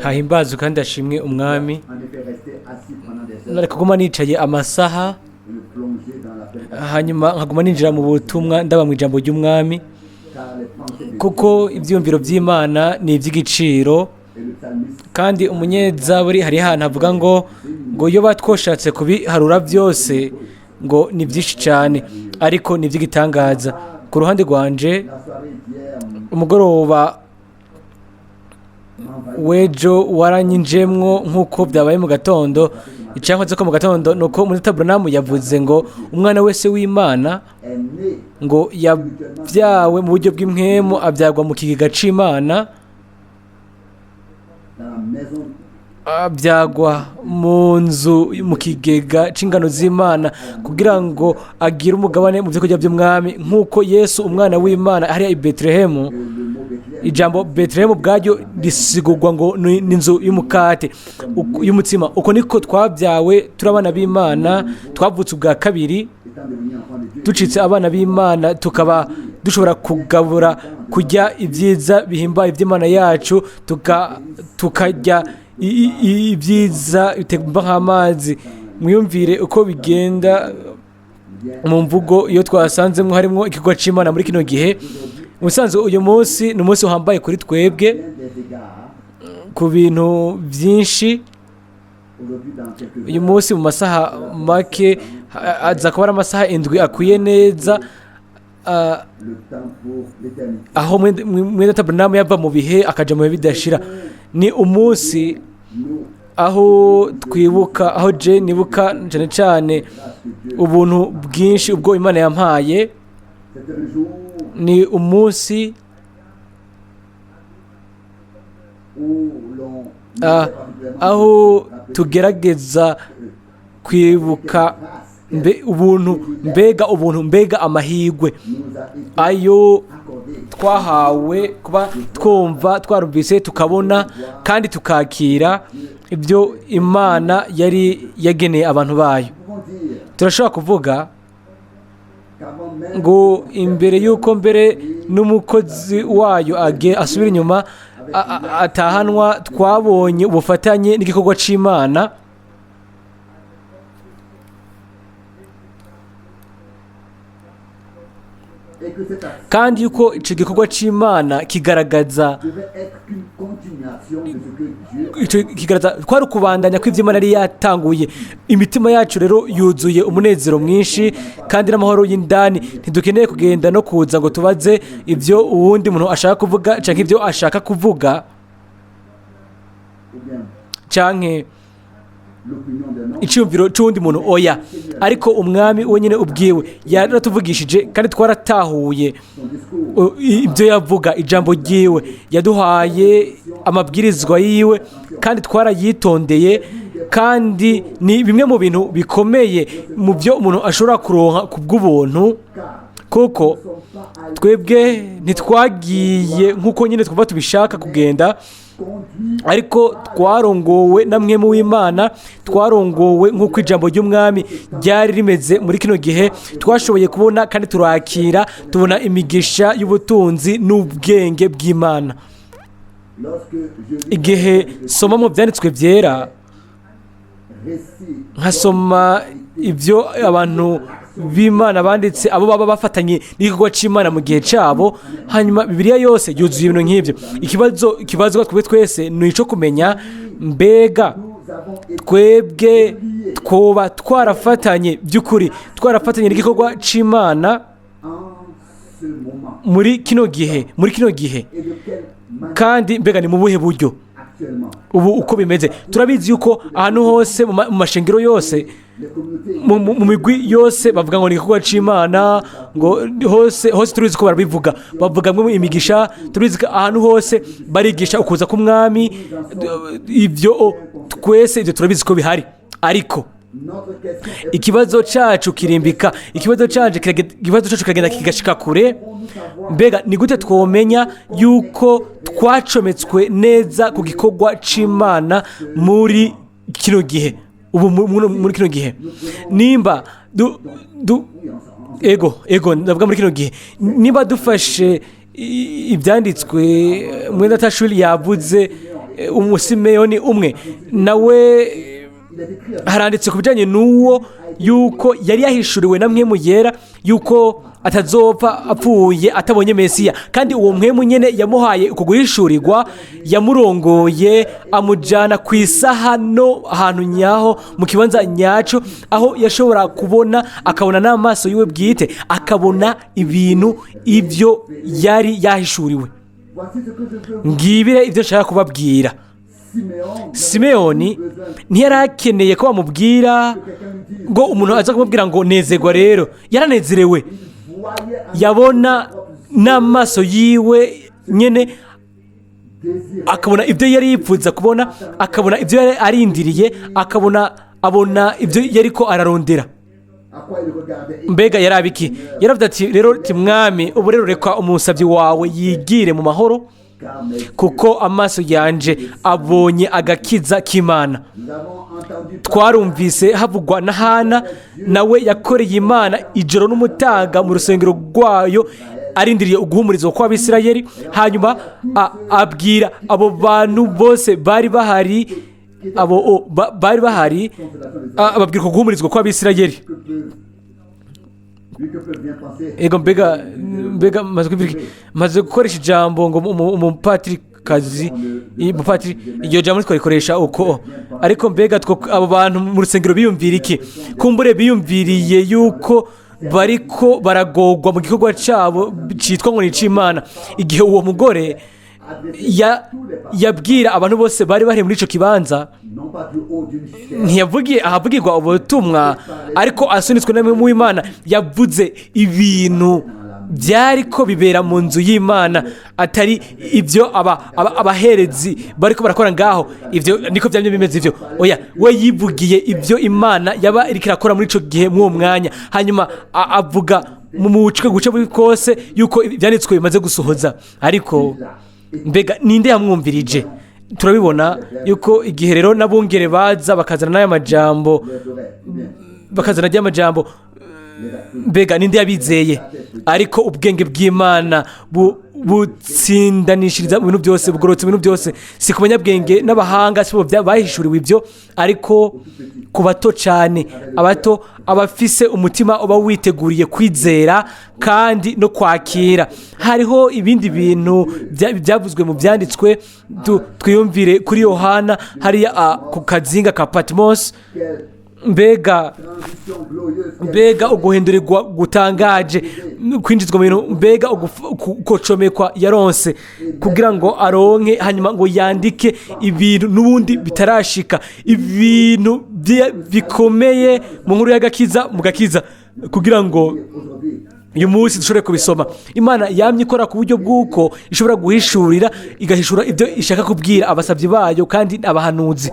hahimbazwe kandi ashimwe umwami. Nari kuguma nicaye amasaha, hanyuma nkaguma ninjira mu butumwa ndaba mu ijambo ry'umwami, kuko ibyiyumviro by'Imana ni iby'igiciro. Kandi umunyezaburi hari ahantu avuga ngo iyo batwoshatse kubiharura byose ngo ni byinshi cyane, ariko ni iby'igitangaza. Ku ruhande rwanje, umugoroba w'ejo waranyinjemwo nk'uko byabaye mu gatondo. Icyankoze ko mu gatondo ni uko muri Tabernamu yavuze ngo umwana wese w'Imana ngo yabyawe mu buryo bw'impwemu, abyagwa mu kigega cy'Imana, abyagwa mu nzu mu kigega cy'ingano z'Imana, kugira ngo agire umugabane mu byo kurya by'umwami, nk'uko Yesu umwana w'Imana hariya i Betelehemu. Ijambo Betelehemu ubwaryo risigurwa ngo ni inzu y'umukate y'umutsima. Uko niko twabyawe turi abana b'Imana, twavutse ubwa kabiri, ducitse abana b'Imana, tukaba dushobora kugabura, kurya ibyiza bihimbaye iby'Imana yacu, tukarya ibyiza bitemba nk'amazi. Mwiyumvire uko bigenda mu mvugo iyo twasanzemo harimo ikigo cy'Imana muri kino gihe. Umusanzu uyu munsi ni umunsi uhambaye kuri twebwe ku bintu byinshi. Uyu munsi mu masaha make aza kuba ari amasaha 7 akwiye neza, aho Mwene Tabernamu yava mu bihe akaja mu bihe bidashira. Ni umunsi aho twibuka, aho je nibuka cyane cyane ubuntu bwinshi ubwo Imana yampaye. Ni umunsi aho tugerageza kwibuka mbega amahirwe ayo twahawe kuba twumva, twarumvise, tukabona kandi tukakira ibyo Imana yari yageneye abantu bayo. Turashobora kuvuga ngo imbere y'uko mbere n'umukozi wayo asubira inyuma atahanwa, twabonye ubufatanye n'igikorwa cy'Imana. Kandi yuko icyo gikorwa cy'Imana kigaragaza twari ukubandanya kw'ibyo Imana yari yatanguye. Imitima yacu rero yuzuye umunezero mwinshi kandi n'amahoro y'indani. Ntidukeneye kugenda no kuza ngo tubaze ibyo uwundi muntu ashaka kuvuga cyangwa ibyo ashaka kuvuga, cyangwa icyumviro cy'undi muntu, oya. Ariko umwami wenyine ubwiwe yaratuvugishije kandi twaratahuye ibyo yavuga. Ijambo ryiwe yaduhaye amabwirizwa yiwe kandi twarayitondeye, kandi ni bimwe mu bintu bikomeye mu byo umuntu ashobora kuronka ku bw'ubuntu, kuko twebwe ntitwagiye nk'uko nyine twumva tubishaka kugenda, ariko twarongowe na Mwene w'Imana, twarongowe nk'uko ijambo ry'umwami ryari rimeze muri kino gihe. Twashoboye kubona kandi turakira, tubona imigisha y'ubutunzi n'ubwenge bw'Imana. Igihe soma mu byanditswe byera, nkasoma ibyo abantu b'Imana banditse, abo baba bafatanye n'igikorwa cy'Imana mu gihe cyabo, hanyuma Bibiliya yose yuzuye ibintu nk'ibyo. Ikibazo twebwe twese ni icyo kumenya, mbega twebwe twoba twarafatanye by'ukuri, twarafatanye n'igikorwa cy'Imana muri kino gihe, kandi mbega ni mu buhe buryo ubu uko bimeze? Turabizi yuko ahantu hose mu mashengero yose, mu migwi yose bavuga ngo ni igikorwa cy'Imana, ngo hose turizi ko barabivuga, bavuga ngo imigisha, turizi ko ahantu hose barigisha ukuza k'umwami. Ibyo twese ibyo turabizi ko bihari, ariko ikibazo cyacu kirimbika, ikibazo cyacu kiragenda kigashika kure. Mbega ni gute twomenya yuko twacometswe neza ku gikorwa cy'Imana muri kino gihe? Ubu muri kino gihe nimba ndavuga muri kino gihe, nimba dufashe ibyanditswe Mwene Tashuri yavuze umusimeyoni umwe nawe haranditse ku bijyanye n'uwo yuko yari yahishuriwe na Mwemu yera yuko atazopfa apfuye atabonye Mesiya, kandi uwo Mwemu nyene yamuhaye uko guhishurirwa, yamurongoye amujyana ku isaha no ahantu nyaho mu kibanza nyaco, aho yashobora kubona, akabona n'amaso yiwe bwite, akabona ibintu ibyo yari yahishuriwe. Ngibire ibyo nshaka kubabwira. Simeyoni ntiyari akeneye ko bamubwira ngo umuntu aza kumubwira ngo nezerwa. Rero yaranezerewe, yabona n'amaso yiwe nyene, akabona ibyo yari yipfuza kubona, akabona ibyo yari arindiriye, abona ibyo yari ko ararondera. Mbega yarabiki? Yaravuze ati rero Mwami, ubu rero reka umusabyi wawe yigire mu mahoro, kuko amaso yanje abonye agakiza k'Imana. Twarumvise havugwa na Hana, nawe yakoreye Imana ijoro n'umutaga mu rusengero rwayo, arindiriye uguhumurizwa kw'Abisirayeli. Hanyuma abwira abo bantu bose bari bahari, ababwira ko guhumurizwa kw'Abisirayeli. Ego mbega maze gukoresha ijambo ngo umupatiri kazi, iryo jambo twarikoresha uko, ariko mbega abo bantu mu rusengero biyumvira iki? Kumbure biyumviriye yuko bariko baragogwa mu gikorwa cyabo cyitwa ngo ni icy'Imana, igihe uwo mugore yabwira abantu bose bari bari muri icyo kibanza. Ntiyavugiye ahavugirwa ubutumwa, ariko asunitswe na Mwemu w'Imana yavuze ibintu byari ko bibera mu nzu y'Imana, atari ibyo abaherezi bariko barakora ngaho. Ibyo niko byamye bimeze ibyo. Oya, we yivugiye ibyo Imana yaba iriko irakora muri ico gihe mw'uwo mwanya, hanyuma avuga mu mucwe guce bwose yuko ibyanditswe bimaze gusohoza. Ariko mbega ninde yamwumvirije? Turabibona yuko igihe rero n'abungere baza bakazana n'aya majambo, bakazana n'aya majambo, mbega ninde yabizeye? Ariko ubwenge bw'Imana butsindanishiriza ibintu byose, bugorotse ibintu byose. Si ku banyabwenge n'abahanga sibo bahishuriwe ibyo, ariko ku bato cyane, abato, abafise umutima uba witeguriye kwizera kandi no kwakira. Hariho ibindi bintu byavuzwe mu byanditswe. Twiyumvire kuri Yohana hariya ku kazinga ka Patmos. Mbega uguhindurirwa gutangaje, kwinjizwa mu bintu, mbega ugucomekwa yaronse kugira ngo aronke, hanyuma ngo yandike ibintu n'ubundi bitarashika, ibintu bikomeye mu nkuru y'agakiza, mu gakiza, kugira ngo uyu munsi dushobore kubisoma. Imana yamye ikora ku buryo bw'uko ishobora guhishurira, igahishura ibyo ishaka kubwira abasabyi bayo kandi abahanuzi.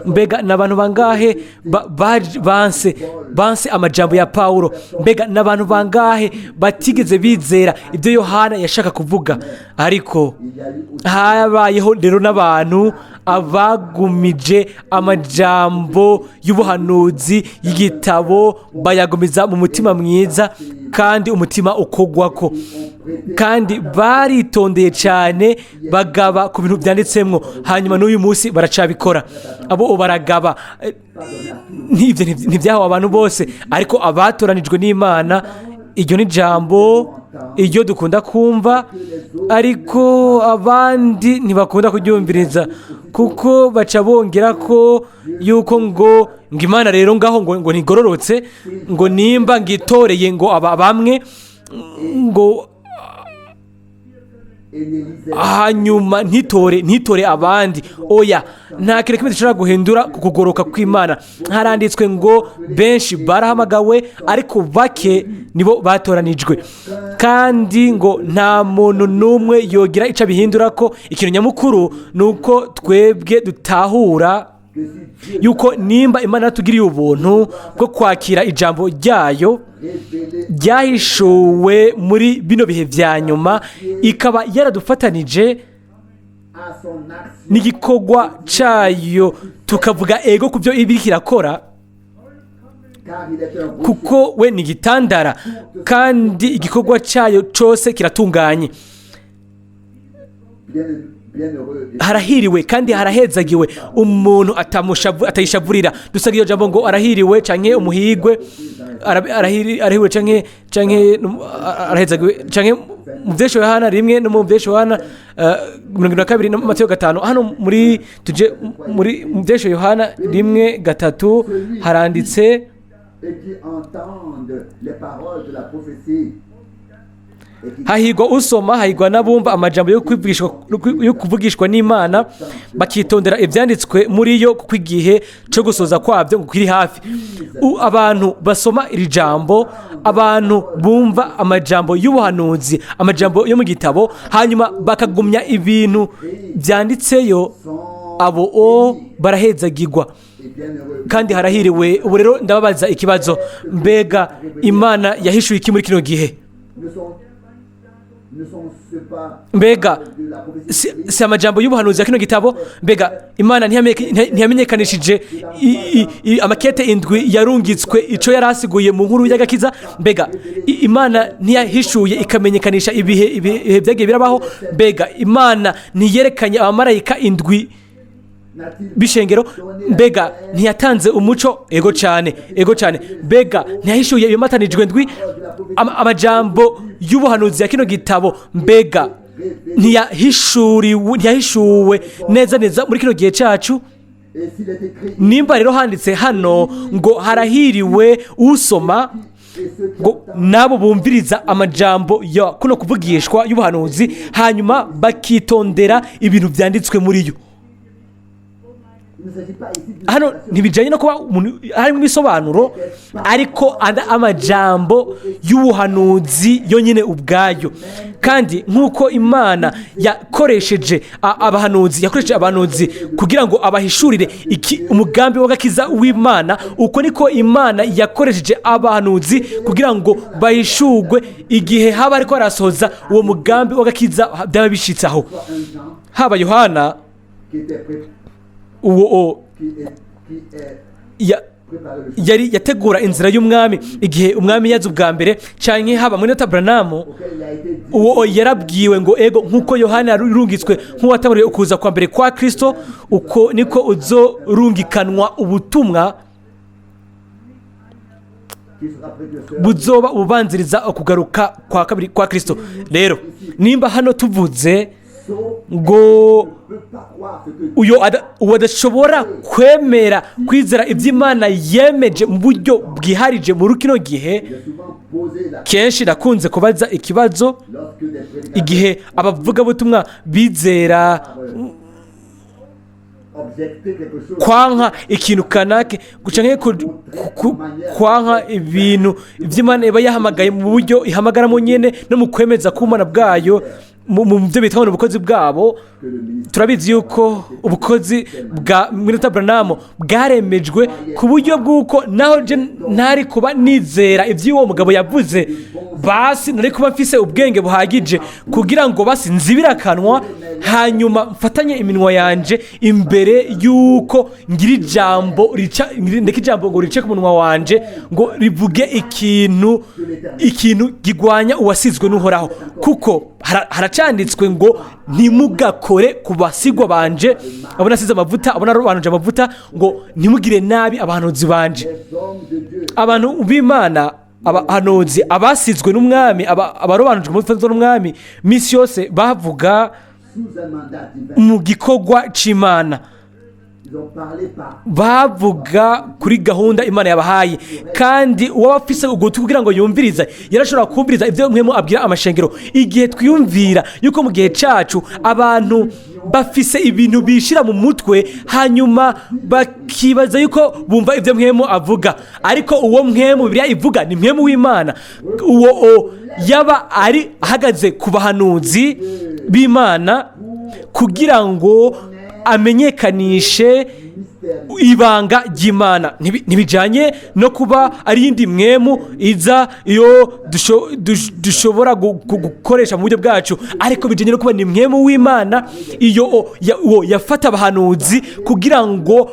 Mbega n'abantu bangahe banse amajambo ya Paulo? Mbega n'abantu bangahe batigeze bizera ibyo Yohana yashaka kuvuga? Ariko habayeho rero n'abantu abagumije amajambo y'ubuhanuzi y'igitabo, bayagumiza mu mutima mwiza kandi umutima ukogwako, kandi baritondeye cyane, bagaba ku bintu byanditsemwo. Hanyuma n'uyu munsi baracabikora, abo baragaba. Ntibyahawe abantu bose, ariko abatoranijwe n'Imana. Iryo ni jambo iryo dukunda kumva, ariko abandi ntibakunda kuryumviriza, kuko baca bongera ko yuko ngo Imana rero ngaho ngo ntigororotse, ngo nimba ngitoreye ngo bamwe ngo hanyuma ntitore abandi. Oya, nta kintu kimwe gishobora guhindura ku kugoroka kw'Imana. Haranditswe ngo benshi barahamagawe, ariko bake nibo batoranijwe, kandi ngo nta muntu n'umwe yogira icyo abihindura ko. Ikintu nyamukuru ni uko twebwe dutahura yuko nimba Imana yatugiriye ubuntu bwo kwakira ijambo ryayo ryahishuwe muri bino bihe vya nyuma, ikaba yaradufatanije n'igikorwa cyayo, tukavuga ego ku byo ibiriko irakora, kuko we ni igitandara kandi igikorwa cyayo cyose kiratunganye. harahiriwe kandi harahezagiwe umuntu atayishavurira. Dusanga iyo jambo ngo arahiriwe canke umuhigwe, arahiriwe canke arahezagiwe canke mu vyesho Yohana 1 no mu vyesho Yohana 22 no Mateo 5. Hano muri tuje muri mu vyesho Yohana 1:3 haranditse hahirwa usoma, hahirwa n'abumva amajambo yo kuvugishwa n'Imana bakitondera ivyanditswe muri yo, kuko igihe cyo gusoza kwabyo ngo kiri hafi. Abantu basoma iri jambo, abantu bumva amajambo y'ubuhanuzi, amajambo yo mu gitabo, hanyuma bakagumya ibintu byanditseyo, abo barahezagirwa kandi harahiriwe. Ubu rero ndababaza ikibazo, mbega Imana yahishuye iki muri kino gihe? Mbega si amajambo y'ubuhanuzi ya kino gitabo? Mbega Imana ntiyamenyekanishije amakete indwi yarungitswe ico yarasiguye mu nkuru y'agakiza? Mbega Imana ntiyahishuye ikamenyekanisha ibihe byagiye birabaho? Mbega Imana ntiyerekanye abamarayika indwi bishengero? Mbega ntiyatanze umuco? Ego cyane. Mbega ntiyahishuye ibimatanijwe ndwi? Amajambo y'ubuhanuzi ya kino gitabo mbega ntiyahishuwe neza muri kino gihe cyacu? Nimba rero handitse hano ngo harahiriwe usoma, ngo nabo bumviriza amajambo ya kuno kuvugishwa y'ubuhanuzi hanyuma bakitondera ibintu byanditswe muri yo. Hano ntibijanye no kuba harimo ibisobanuro, ariko amajambo y'ubuhanuzi yonyine ubwayo. Kandi nk'uko Imana yakoresheje abahanuzi kugira ngo abahishurire umugambi w'agakiza w'Imana, uko niko Imana yakoresheje abahanuzi kugira ngo bahishurwe igihe haba ariko arasohoza uwo mugambi w'agakiza byaba bishitsaho. Haba Yohana uwo yari yategura inzira y'umwami igihe umwami yaza ubwa mbere, canke haba muri Abrahamu uwo yarabwiwe ngo ego nk'uko Yohana yarungitswe nk'uwataburiye ukuza kwa mbere kwa Kristo, uko niko uzorungikanwa ubutumwa buzoba ubanziriza ukugaruka kwa kabiri kwa Kristo. Rero nimba hano tuvuze ngo uyo adashobora kwemera kwizera iby'Imana yemeje mu buryo bwiharije muri kino gihe, kenshi nakunze kubaza ikibazo igihe abavugabutumwa bizera kwanka ikintu kanake, gucanke kwanka ibintu iby'Imana iba yahamagaye mu buryo ihamagaramo nyene no mu kwemeza kumana bwayo mu byo bitwa ubukozi bwabo. Turabizi yuko ubukozi bwa Mwene Abrahamu bwaremejwe ku buryo bw'uko naho je ntari kuba nizera iby'uwo mugabo yavuze, basi nari kuba mfise ubwenge buhagije kugira ngo basi nzibirakanwa hanyuma mfatanye iminwa yanje imbere yuko ngira ijambo ngo rice ku munwa wanje ngo rivuge ikintu gigwanya uwasizwe n'Uhoraho, kuko haracanditswe ngo ntimugakore ku basigwa banje, abo nasize amavuta, abo narobanuje amavuta, ngo ntimugire nabi abahanuzi banje. Abantu b'Imana, abahanuzi abasizwe n'umwami, abarobanujwe amavuta n'umwami, misi yose bavuga mu gikorwa c'Imana, bavuga kuri gahunda Imana yabahaye. Kandi uwabafise ugutwi kugira ngo yumvirize yarashobora kumviriza ibyo mwemu abwira amashengero. Igihe twiyumvira yuko mu gihe cacu abantu bafise ibintu bishira mu mutwe hanyuma bakibaza yuko bumva ibyo mwemu avuga, ariko uwo mwemu Bibiliya ivuga ni mwemu w'Imana. Uwo yaba ari ahagaze ku bahanuzi b'Imana kugira ngo amenyekanishe ibanga ry'Imana ntibijanye no kuba ari indi mwemu iza iyo dushobora gukoresha mu buryo bwacu, ariko bijanye no kuba ni mwemu w'Imana iyo yafata abahanuzi kugira ngo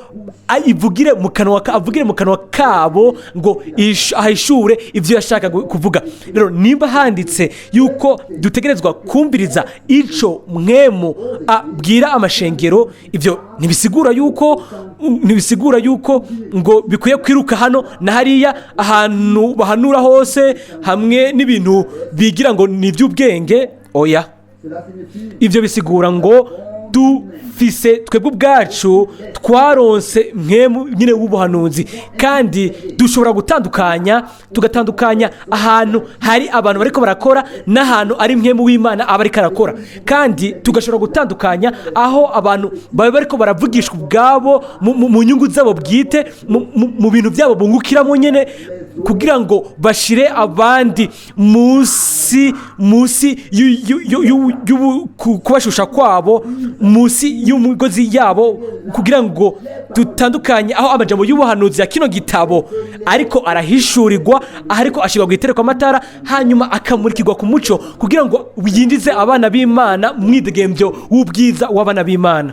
avugire mu kanwa kabo ngo ahishure ivyo yashaka kuvuga. Rero nimba handitse yuko dutegerezwa kumviriza ico mwemu abwira amashengero, ivyo ntibisigura yuko ngo bikwiye kwiruka hano na hariya ahantu bahanura hose hamwe n'ibintu bigira ngo ni iby'ubwenge. Oya, ivyo bisigura ngo dufise twebwe ubwacu twaronse mwemu nyine w'ubuhanuzi, kandi dushobora tugatandukanya ahantu hari abantu bariko barakora n'ahantu ari mwemu w'Imana aba ariko arakora, kandi tugashobora gutandukanya aho abantu baba bariko baravugishwa ubwabo mu nyungu zabo bwite, mu bintu byabo bungukiramo nyine, kugira ngo bashire abandi musi kubashusha kwabo, musi y'umugozi yabo, kugira ngo dutandukanye aho amajambo y'ubuhanuzi ya kino gitabo ariko arahishurirwa, ariko ashirwa guterekwa amatara, hanyuma akamurikirwa ku muco kugira ngo yinjize abana b'Imana mu mwidegemvyo w'ubwiza w'abana b'Imana.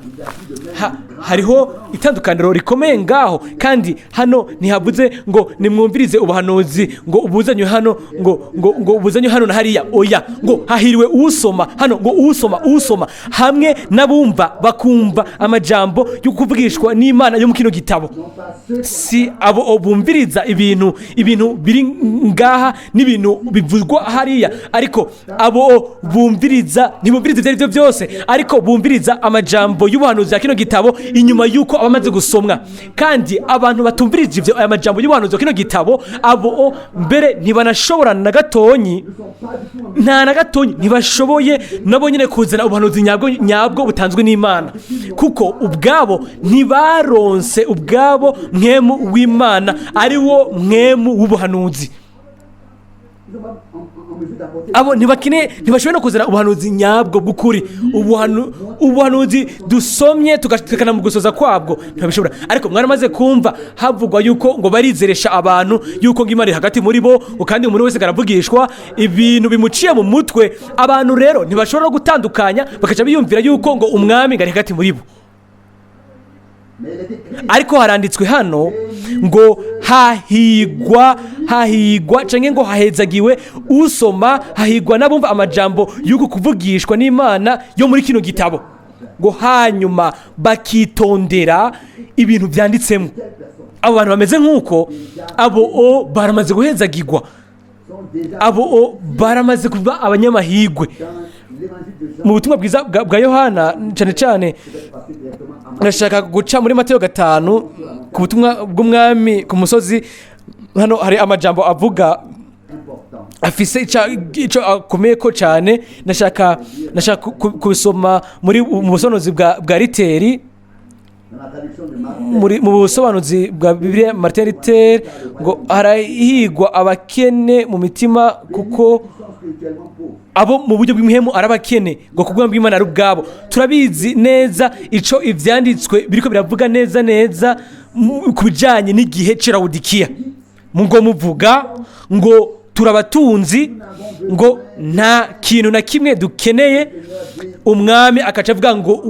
Hariho itandukaniro rikomeye ngaho, kandi hano ntihavuze ngo nimwumvirize ubuhanuzi ngo ubuzanywe hano ngo ubuzanywe hano na hariya. Oya, ngo hahiriwe uwusoma hano, ngo uwusoma hamwe n'abumva bakumva amajambo yo kuvugishwa n'Imana yo mu kino gitabo. Si abo bumviriza ibintu biri ngaha n'ibintu bivugwa hariya, ariko abo ntibumviriza ibyo aribyo byose, ariko bumviriza amajambo y'ubuhanuzi ya kino gitabo inyuma yuko abamaze gusomwa. Kandi abantu batumvirije ivyo aya majambo y'ubuhanuzi wa kino gitabo, abo mbere ntibanashobora na gatonyi ntibashoboye nabo nyine kuzana ubuhanuzi nyabwo butanzwe n'Imana, kuko ubwabo ntibaronse ubwabo mwemu w'Imana ari wo mwemu w'ubuhanuzi. Abo ntibashoboye no kuzana ubuhanuzi nyabwo bw'ukuri, ubuhanuzi dusomye tukana mu gusoza kwabwo ntibashobora. Ariko mwaramaze kumva havugwa yuko ngo barizeresha abantu yuko ngo Imana iri hagati muri bo, kandi umuntu wese aravugishwa ibintu bimuciye mu mutwe. Abantu rero ntibashobora gutandukanya, bakaca biyumvira yuko ngo umwami ari hagati muri bo. Ariko haranditswe hano ngo hahigwa canke ngo hahezagiwe usoma, hahigwa n'abumva amajambo y'uko kuvugishwa n'Imana yo muri kino gitabo, ngo hanyuma bakitondera ibintu byanditsemo. Abo bantu bameze nk'uko abo baramaze guhezagirwa, abo baramaze kuba abanyamahigwe. Mu butumwa bwiza bwa Yohana cyane nashaka guca muri Mateyo 5 ku butumwa bw'umwami ku musozi. Hano hari amajambo avuga afise ico akomeye ko cyane, nashaka kubisoma mu busobanuzi bwa Riteri, mu busobanuzi bwa Bibiliya Martin Luther, ngo harahigwa abakene mu mitima, kuko abo mu buryo bw'imihemu arabakene, ngo kubw'ubwami bw'Imana ari ubwabo. Turabizi neza ico ivyanditswe biriko biravuga neza ku bijanye n'igihe c'Lawodikiya, ngo muvuga ngo turabatunzi, ngo nta kintu na kimwe dukeneye. Umwami akaca avuga ngo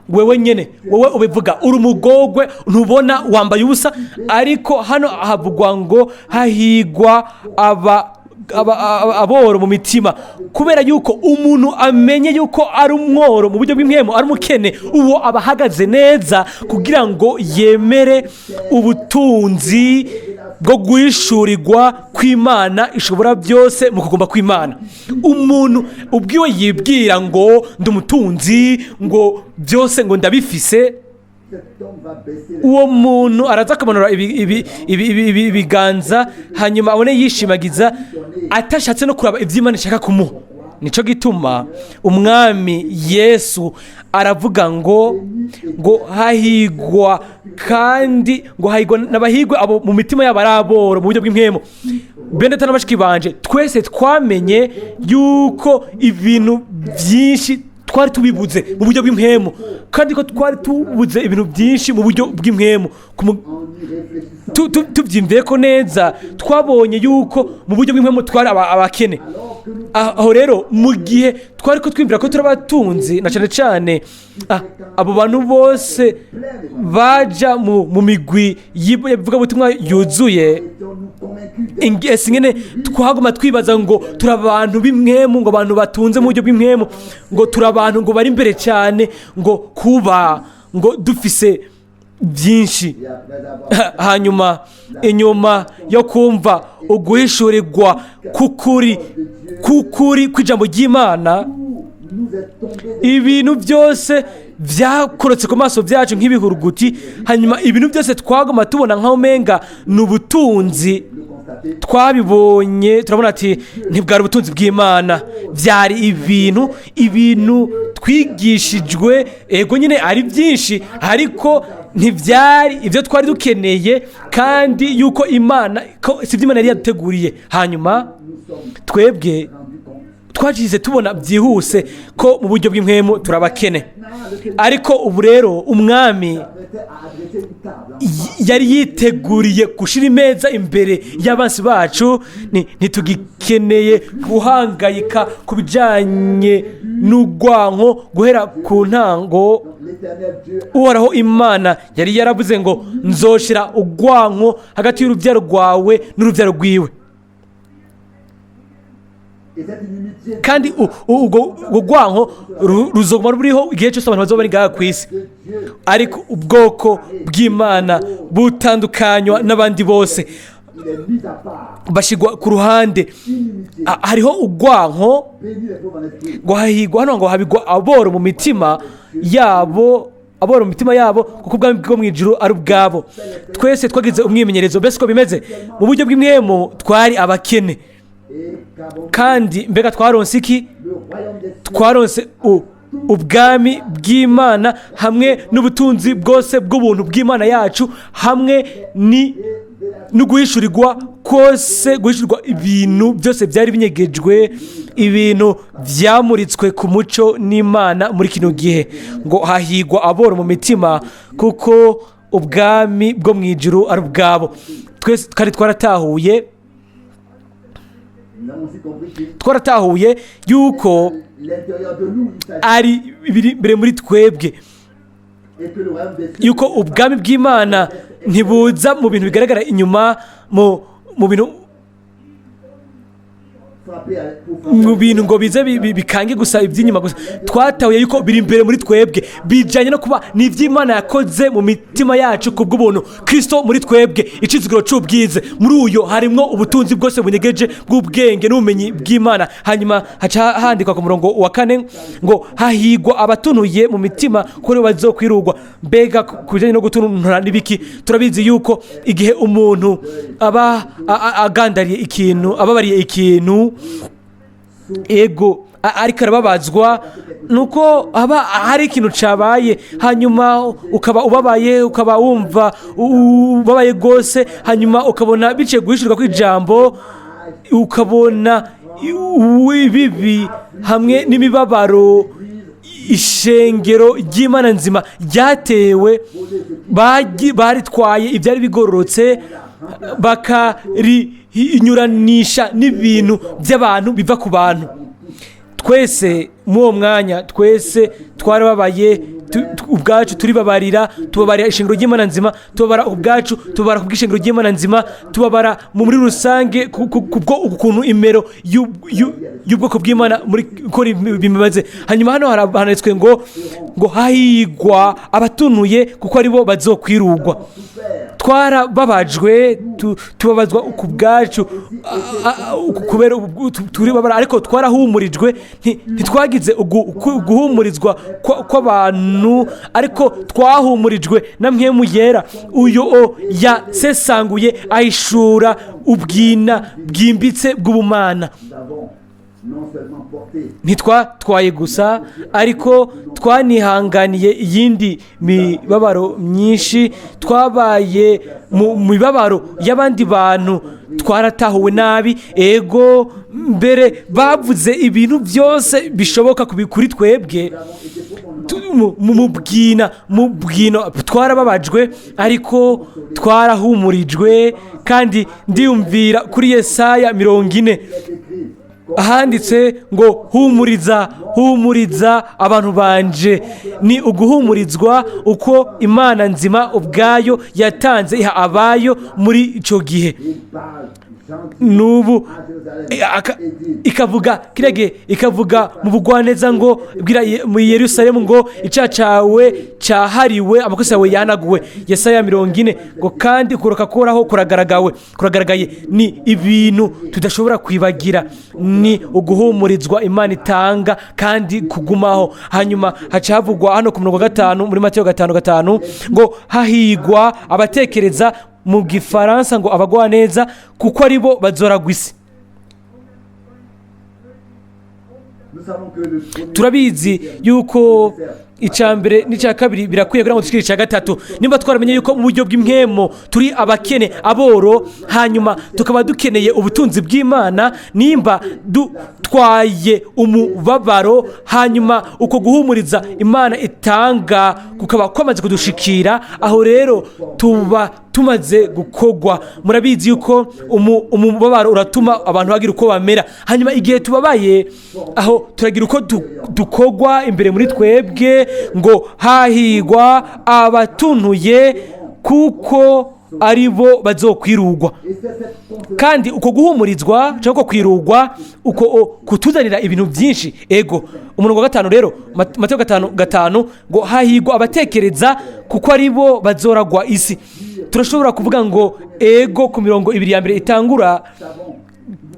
wewe nyene ubivuga uri umugogwe, ntubona wambaye ubusa. Ariko hano havugwa ngo hahigwa aboro mu mitima, kubera yuko umuntu amenye yuko ari umworo mu buryo bw'imihemu, ari umukene, uwo abahagaze neza kugira ngo yemere ubutunzi bwo guhishurirwa kw'Imana ishobora byose mu kugomba kw'Imana. Umuntu ubwiwe yibwira ngo ndi umutunzi, ngo byose ngo ndabifise, uwo muntu araza akamanura ibiganza, hanyuma abone yishimagiza atashatse no kuraba ivy'Imana ishaka kumuha. Nico gituma umwami Yesu aravuga ngo hahigwa, kandi ngo hahigwa n'abahigwe abo mu mitima yabo ari aboro mu buryo bw'impwemu. Bene n'abashiki banje, twese twamenye yuko ibintu byinshi twari tubibuze mu buryo bw'impwemu, kandi ko twari tubuze ibintu byinshi mu buryo bw'impwemu. Tubyimviye ko neza, twabonye yuko mu buryo bw'impwemu twari abakene. Aho rero mu gihe twari ko twiyumvira ko turi abatunzi, na cyane cyane abo bantu bose baja mu migwi y'ivugabutumwa yuzuye, ingesi nyine twaguma twibaza ngo turi abantu b'imwemu, ngo abantu batunze mu buryo bw'imwemu, ngo turi abantu ngo bari imbere cyane, ngo kuba ngo dufise byinshi. Hanyuma inyuma yo kumva uguhishurirwa k'ukuri kw'ijambo ry'Imana, ibintu byose byakorotse ku maso byacu nk'ibihuruguti. Hanyuma ibintu byose twaguma tubona nk'aho umenga ni ubutunzi, twabibonye turabona ati ntibwari ubutunzi bw'Imana, byari ibintu twigishijwe, ego nyine ari byinshi, ariko ntibyari ibyo twari dukeneye, kandi yuko Imana si ibyo Imana yari yaduteguriye. Hanyuma twebwe twagize tubona byihuse ko mu buryo bw'impwemu turabakene, ariko ubu rero umwami yari yiteguriye gushyira imeza imbere y'abansi bacu. Ntitugikeneye guhangayika ku bijyanye n'urwanko guhera ku ntango. Uhoraho Imana yari yaravuze ngo nzoshira urwanko hagati y'urubyaro rwawe n'urubyaro rwiwe, kandi urwo rwanko ruzoguma ruriho igihe cyose abantu bazoba bari ngaha ku isi. Ariko ubwoko bw'Imana butandukanywa n'abandi bose, bashyirwa ku ruhande. Hariho urwanko ngo hahigwa hano ngo habigwa aboro mu mitima yabo, kuko ubwami bwo mu ijuru ari ubwabo. Twese twagize umwimenyerezo, mbese uko bimeze mu buryo bw'imwemu twari abakene, kandi mbega twaronse iki? Twaronse ubwami bw'Imana hamwe n'ubutunzi bwose bw'ubuntu bw'Imana yacu, hamwe no guhishurirwa kose, guhishurirwa ibintu byose byari binyegejwe, ibintu byamuritswe ku muco n'Imana muri kino gihe. Ngo hahigwa aboro mu mitima, kuko ubwami bwo mu ijuru ari ubwabo. Twese kandi twaratahuye yuko ari biri imbere muri twebwe, yuko ubwami bw'Imana ntibuza mu bintu bigaragara inyuma, mu bintu ngo bize bikange gusa iby'inyuma gusa. Twatahuye yuko biri imbere muri twebwe, bijyanye no kuba ni iby'Imana yakoze mu mitima yacu ku bw'ubuntu. Kristo muri twebwe, icizigiro cy'ubwiza, muri uyo harimo ubutunzi bwose bunyegeje bw'ubwenge n'ubumenyi bw'Imana. Hanyuma haca handikwa ku murongo wa 4 ngo hahigwa abatunuye mu mitima, ko rero bazokwirugwa. Mbega ku bijyanye no gutunura n'ibiki? Turabizi yuko igihe umuntu aba agandariye ikintu, ababariye ikintu, ego ariko arababazwa, nuko haba hari ikintu cyabaye, hanyuma ukaba ubabaye, ukaba wumva ubabaye rwose, hanyuma ukabona biciye guhishurirwa kw'ijambo, ukabona ibibi hamwe n'imibabaro ishengero ry'Imana nzima ryatewe, baritwaye ibyari bigororotse bakarinyuranisha n'ibintu by'abantu biva ku bantu. Twese muri uwo mwanya twese twarababaye, ubwacu turibabarira, tubabarira ishengero ry'Imana nzima, tubabara ubwacu, tubabara ku bw'ishengero ry'Imana nzima, tubabara muri rusange kubwo ukuntu imero y'ubwoko bw'Imana muri uko bimeze. Hanyuma hano handitswe ngo hahigwa abatunuye, kuko aribo bazokwirugwa. Twarababajwe, tubabazwa ku bwacu kubera turibabara, ariko twarahumurijwe. Ntitwagize guhumurizwa kw'abantu, ariko twahumurijwe na Mpwemu Yera. Uyo yasesanguye ahishura ubwina bwimbitse bw'ubumana. Ntitwatwaye gusa, ariko twanihanganiye iyindi mibabaro myinshi. Twabaye mu mibabaro y'abandi bantu, twaratahuwe nabi, ego mbere bavuze ibintu byose bishoboka kuri twebwe mu bwino twarababajwe ariko twarahumurijwe. Kandi ndiyumvira kuri Yesaya 40 ahanditse ngo humuriza abantu banje. Ni uguhumurizwa uko Imana nzima ubwayo yatanze iha abayo muri icyo gihe. Nubu ikavuga mu bugwaneza ngo mu Yerusalemu ngo icyaha cyawe cyahariwe, amakosa yawe yanaguwe. Yesaya 40 ngo kandi kuroka koraho kuragaragaye. Ni ibintu tudashobora kwibagira, ni uguhumurizwa Imana itanga kandi kugumaho. Hanyuma hacyavugwa hano ku 5 muri Mateyo 5:5 ngo hahigwa abatekereza, mu Gifaransa ngo abagwa neza, kuko aribo bazoragwa isi. Turabizi yuko icyambere n'icya kabiri birakwiye kugira ngo dushikire icya gatatu. Nimba twaramenye yuko mu buryo bw'imwemo turi abakene, aboro, hanyuma tukaba dukeneye ubutunzi bw'Imana, nimba dutwaye umubabaro, hanyuma uko guhumuriza Imana itanga kukaba kwamaze kudushikira, aho rero tuba tumaze gukogwa. Murabizi yuko umubabaro uratuma abantu bagira uko bamera. Hanyuma igihe tubabaye, aho turagira uko dukogwa imbere muri twebwe ngo hahigwa abatuntuye kuko aribo bazokwirugwa. Kandi uko guhumurizwa cyangwa kwirugwa uko kutuzanira ibintu byinshi. Ego umurongo wa 5 rero, Mateyo 5:5 ngo hahigwa abatekereza kuko aribo bazoragwa isi. Turashobora kuvuga ngo ego ku mirongo 2 ya mbere itangura.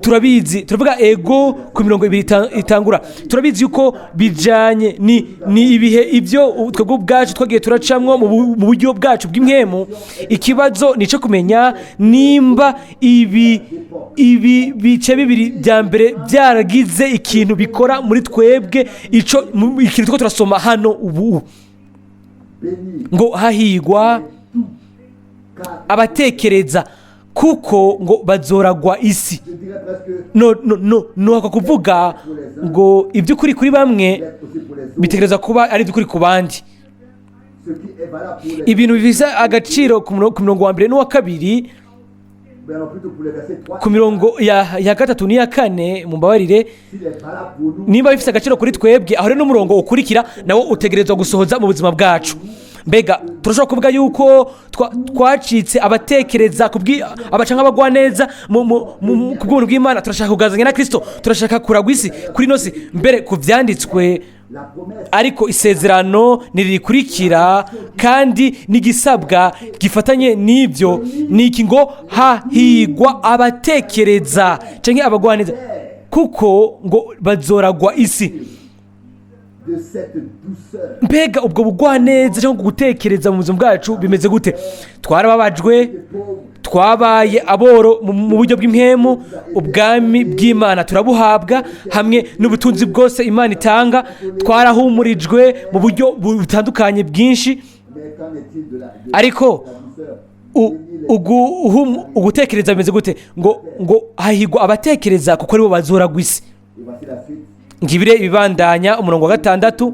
Turavuga ego ku mirongo 2 itangura. Turabizi yuko bijanye ni ibihe ibyo twebwe ubwacu twagiye turacamwo mu buryo bwacu bw'imwemo. Ikibazo nico kumenya nimba ibi bice bibiri bya mbere byaragize ikintu bikora muri twebwe, ikintu tuko turasoma hano ubu ngo hahigwa abatekereza kuko ngo bazoragwa isi. No kuvuga ngo iby'ukuri kuri bamwe bitegereza kuba ari iby'ukuri ku bandi. Ibintu bifise agaciro ku mirongo wa mbere n'uwa kabiri, ku mirongo ya gatatu n'iya kane, mumbabarire, nimba bifise agaciro kuri twebwe, aho rero n'umurongo ukurikira nawo utegerezwa gusohoza mu buzima bwacu. Mbega turashobora kuvuga yuko twacitse abatekereza abacanga bagwa neza ku bw'ubuntu bw'Imana. Turashaka kugazanya na Kristo, turashaka kuragwa isi kuri nosi mbere ku vyanditswe. Ariko isezerano nirikurikira kandi n'igisabwa gifatanye n'ibyo niki ngo hahigwa abatekereza canke abagwa neza kuko ngo bazoragwa isi. Mbega ubwo bugwaneza cyangwa gutekereza mu buzima bwacu bimeze gute? Twarababajwe, twabaye aboro mu buryo bw'imhemu, ubwami bw'Imana turabuhabwa hamwe n'ubutunzi bwose Imana itanga. Twarahumurijwe mu buryo butandukanye bwinshi, ariko ugutekereza bimeze gute? Ngo hahigwa abatekereza kuko aribo bazoragwa isi. Ngibire ibibandanya umurongo wa 6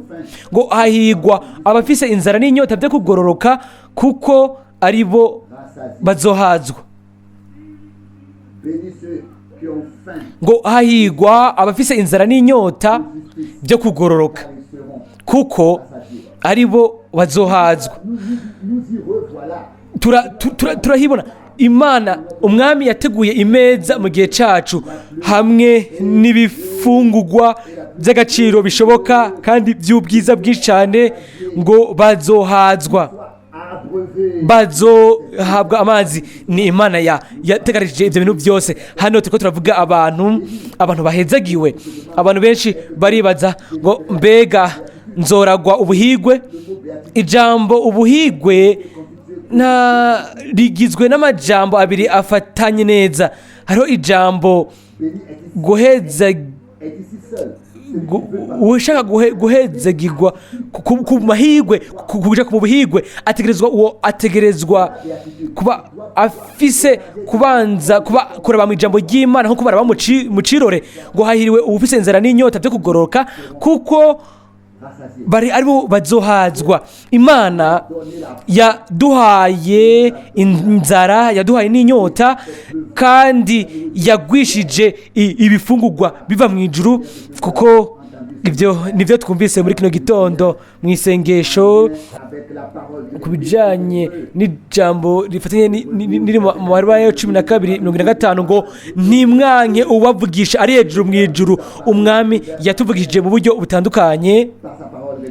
ngo hahigwa abafise inzara n'inyota byo kugororoka kuko aribo bazohazwa. Ngo hahigwa abafise inzara n'inyota byo kugororoka kuko aribo bazohazwa. Turahibona Imana umwami yateguye imeza mu gihe cacu hamwe n'ibifungurwa by'agaciro bishoboka kandi by'ubwiza bwinshi cyane, ngo bazohazwa, bazohabwa amazi. Ni Imana yategarije ibyo bintu byose. Hano turiko turavuga abantu bahezagiwe. Abantu benshi baribaza ngo mbega nzoragwa ubuhigwe. Ijambo ubuhigwe rigizwe n'amajambo abiri afatanye neza. Hariho ijambo ushaka guhezagirwa ku mahirwe kuja ku buhigwe ategerezwa kuba afise kubanza kuba kuraba mu ijambo ry'Imana nko kubaraba mu cirore ngo hahiriwe ubufise inzara n'inyota byo kugororoka kuko bari aribo bazohazwa. Imana yaduhaye inzara, yaduhaye n'inyota, kandi yagwishije ibifungurwa biva mu ijuru, kuko ibyo nivyo twumvise muri kino gitondo mu isengesho ku bijanye n'ijambo rifatanye niri mu Hahirwa 12:25 ngo ntimwanke ubavugisha ari hejuru mu ijuru. Umwami yatuvugishije mu buryo butandukanye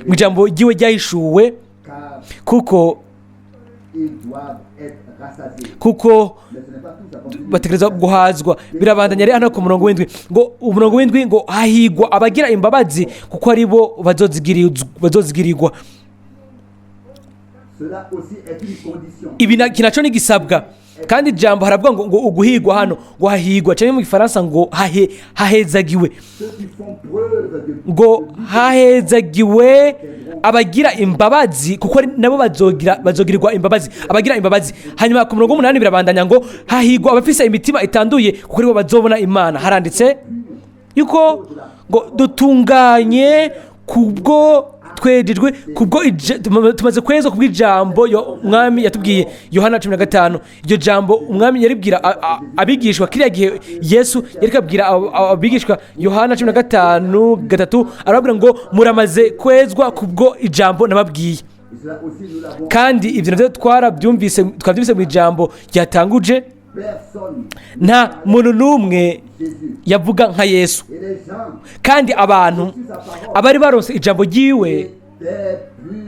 mu ijambo ryiwe ryahishuwe, kuko bategereza guhazwa. Birabandanya rero hano ku murongo w'indwi ngo hahigwa abagira imbabazi kuko aribo bazozigirirwa. Ibi kinaco ni gisabwa, kandi ijambo haravuga ngo uguhigwa hano ngo hahigwa, cyane mu Gifaransa ngo hahezagiwe, ngo hahezagiwe abagira imbabazi kuko nabo bazogirirwa imbabazi, abagira imbabazi. Hanyuma ku murongo w'umunani birabandanya ngo hahigwa abafise imitima itanduye kuko aribo bazobona Imana. Haranditse yuko ngo dutunganye kubwo twejejwe kubwo tumaze kwezwa kubw'ijambo umwami yatubwiye Yohana 15. Iryo jambo umwami yaribwira abigishwa kiriya gihe Yesu yariko abwira abigishwa Yohana 15:3 arababwira ngo muramaze kwezwa kubwo ijambo nababwiye. Kandi ibyo navyo twabyumvise mu ijambo ryatanguje. Nta muntu n'umwe yavuga nka Yesu, kandi abantu abari baronse ijambo ryiwe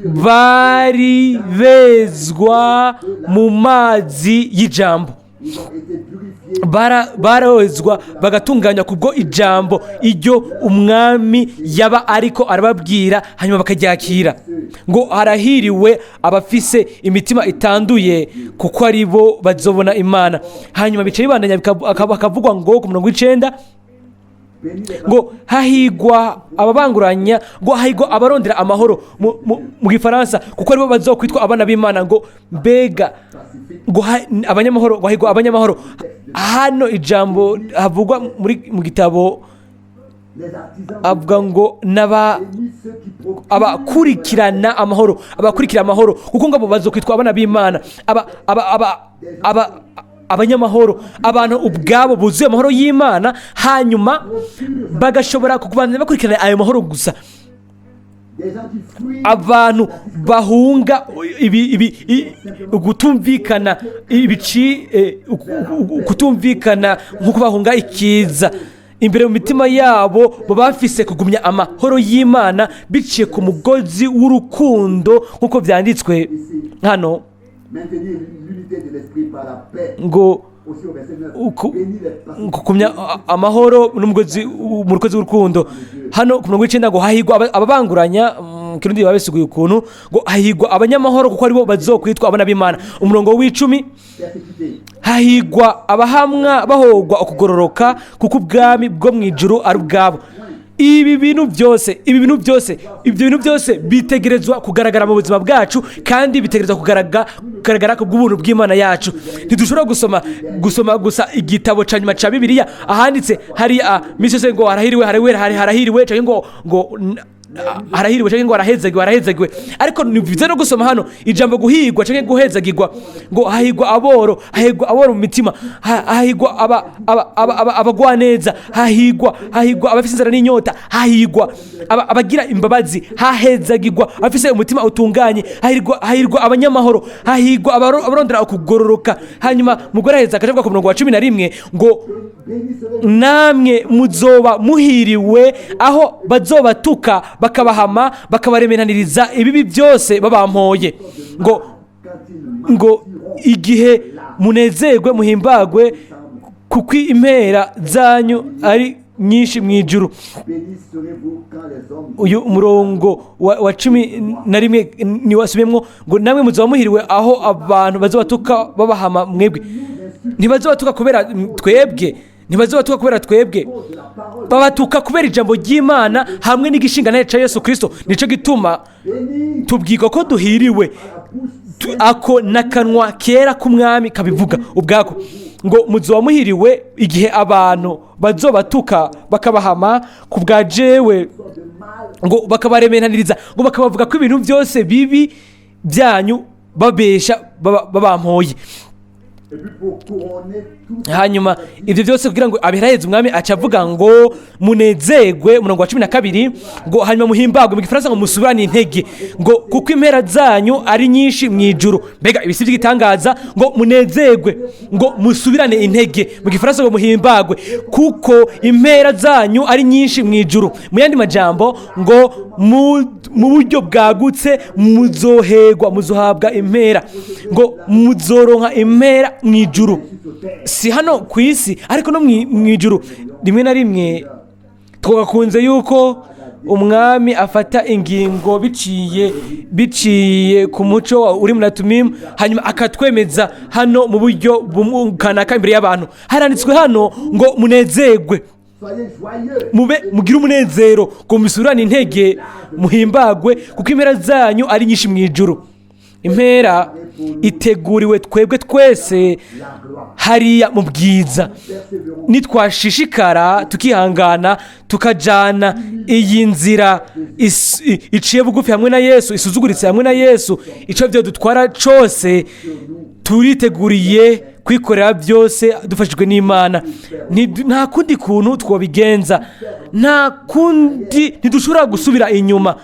bari bezwa mu mazi y'ijambo, barozwa bagatunganya kubwo ijambo iryo umwami yaba ariko arababwira, hanyuma bakaryakira. Ngo harahiriwe abafise imitima itanduye kuko aribo bazobona Imana. Hanyuma bicaye ibandanya bakavugwa ngo ku murongo w'icenda ngo hahigwa ababanguranya, ngo hahigwa abarondera amahoro mu Gifaransa kuko aribo bazokwitwa abana b'Imana. Ngo mbega ngo abanyamahoro, hahigwa abanyamahoro. Hano ijambo havugwa mu gitabo avuga ngo abakurikirana amahoro kuko ngabo bazokwitwa abana b'Imana, abanyamahoro, abantu ubwabo buzuye amahoro y'Imana, hanyuma bagashobora kubanza bakurikirana ayo mahoro gusa. Abantu bahunga gutumvikana kutumvikana nk'uko bahunga ikiza imbere mu mitima yabo, baba bafise kugumya amahoro y'Imana biciye ku mugozi w'urukundo nk'uko byanditswe hano ngo kukumya amahoro n'umugozi mu rukozi w'urukundo. Hano ku murongo w'icenda ngo hahigwa ababanguranya, Kirundi babesiguye ukuntu ngo hahigwa abanyamahoro kuko aribo bazokwitwa abana b'Imana. Umurongo w'icumi hahigwa abahamwa bahogwa ukugororoka kuko ubwami bwo mu ijuru ari ubwabo. Ibyo bintu byose bitegerezwa kugaragara mu buzima bwacu, kandi bitegerezwa kugaragara ku bw'ubuntu bw'Imana yacu. Ntidushobora gusoma gusa igitabo ca nyuma ca Bibiliya ahanditse hari misose ngo harahiriwe cyangwa ngo harahiriwe cyangwa ngo arahezagiwe, ariko nivize no gusoma hano ijambo guhigwa cyangwa guhezagirwa ngo hahigwa aboro mu mitima, hahigwa abagwaneza, hahigwa abafite inzara n'inyota, hahigwa abagira imbabazi, hahezagirwa abafite umutima utunganye, hahirwa abanyamahoro, hahigwa abarondera ukugororoka. Hanyuma mugore aheza akavuga ku murongo wa 11 ngo namwe muzoba muhiriwe aho bazobatuka bakabahama bakabaremenaniriza ibibi byose babampoye, ngo igihe munezerwe muhimbagwe kuko impera zanyu ari nyinshi mu ijuru. Uyu murongo wa 11 ni wasubiyemwo ngo namwe muzoba muhiriwe aho abantu bazobatuka babahama mwebwe. Ntibazobatuka kubera twebwe ntibazobatuka kubera twebwe, babatuka kubera ijambo ry'Imana hamwe n'igishinga ca Yesu Kristo. Nico gituma tubwirwa ko duhiriwe ako n'akanwa kera k'umwami kabivuga ubwako ngo muzoba muhiriwe igihe abantu bazobatuka bakabahama ku bwa jewe, ngo bakabaremenaniriza, ngo bakabavuga ko ibintu byose bibi byanyu babesha babampoye. Hanyuma ibyo byose kugira ngo abiraheze umwami aca avuga ngo munezerwe, umurongo wa 12, ngo hanyuma muhimbagwe, mu gifaransa ngo musubirane intege, ngo kuko impera zanyu ari nyinshi mu ijuru. Mbega ibisi by'igitangaza, ngo munezerwe, ngo musubirane intege, mu gifaransa ngo muhimbagwe kuko impera zanyu ari nyinshi mu ijuru. Mu yandi majambo ngo mu buryo bwagutse muzoherwa, muzohabwa impera, ngo muzoronka impera mu ijuru, si hano ku isi ariko no mu ijuru. Rimwe na rimwe twakunze yuko umwami afata ingingo biciye ku muco uri mu natumimu, hanyuma akatwemeza hano mu buryo kanaka imbere y'abantu. Haranditswe hano ngo munezerwe, mugire umunezero, ngo musubirane intege, muhimbagwe kuko impera zanyu ari nyinshi mu ijuru. Impera iteguriwe twebwe twese hariya mu bwiza. Nitwashishikara tukihangana tukajana iyi nzira iciye bugufi hamwe na Yesu, isuzuguritse hamwe na Yesu, ico byo dutwara cose turiteguriye kwikorera byose dufashijwe n'Imana. Nta kundi kuntu twobigenza, nta kundi, ntidushobora gusubira inyuma.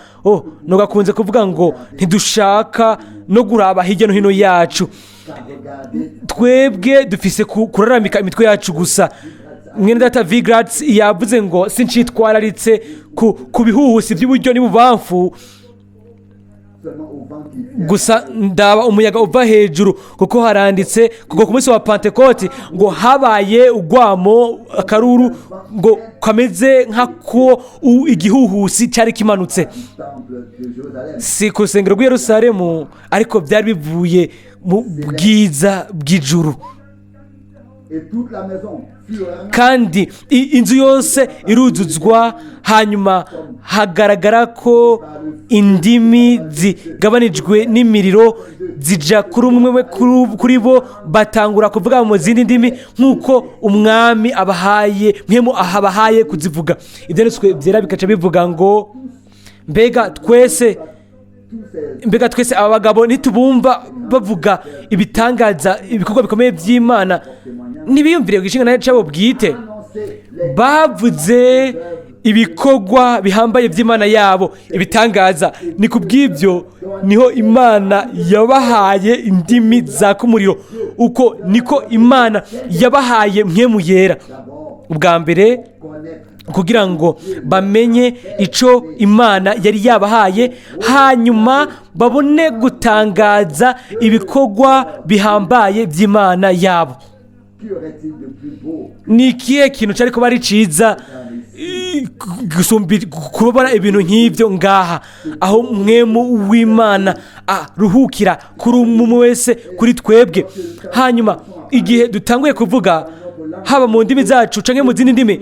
Nogakunze kuvuga ngo ntidushaka no guraba hirya no hino yacu, twebwe dufise kurarambika imitwe yacu gusa. Mwene data Vigrats yavuze ngo sincitwararitse ku bihuhusi by'uburyo n'ibubamfu gusa ndaba umuyaga uva hejuru, kuko haranditse kuko ku munsi wa Pentekote ngo habaye ugwamo akaruru, ngo kameze nk'ako igihuhusi cyari kimanutse, si ku rusengero rw'i Yerusalemu ariko byari bivuye mu bwiza bw'ijuru. Kandi inzu yose iruzuzwa, hanyuma hagaragara ko indimi zigabanijwe n'imiriro zija kuri umwe kuri bo, batangura kuvuga mu zindi ndimi nk'uko umwami abahaye, mwemu ahabahaye kuzivuga. Ibyanditswe byera bikaca bivuga ngo mbega twese aba bagabo nitubumva bavuga ibitangaza, ibikorwa bikomeye by'Imana, ntibiyumvire gushingana cyabo bwite, bavuze ibikorwa bihambaye by'Imana yabo, ibitangaza. Ni kubw'ibyo niho Imana yabahaye indimi za kumuriro, uko niko Imana yabahaye mwemu yera. Ubwa mbere kugira ngo bamenye ico Imana yari yabahaye, hanyuma babone gutangaza ibikorwa bihambaye by'Imana yabo. Ni ikihe kintu cyari kuba ari ciza kubona ibintu nk'ibyo ngaha, aho mwemu w'Imana aruhukira kuri umwe wese kuri twebwe. Hanyuma igihe dutanguye kuvuga haba mu ndimi zacu canke mu zindi ndimi,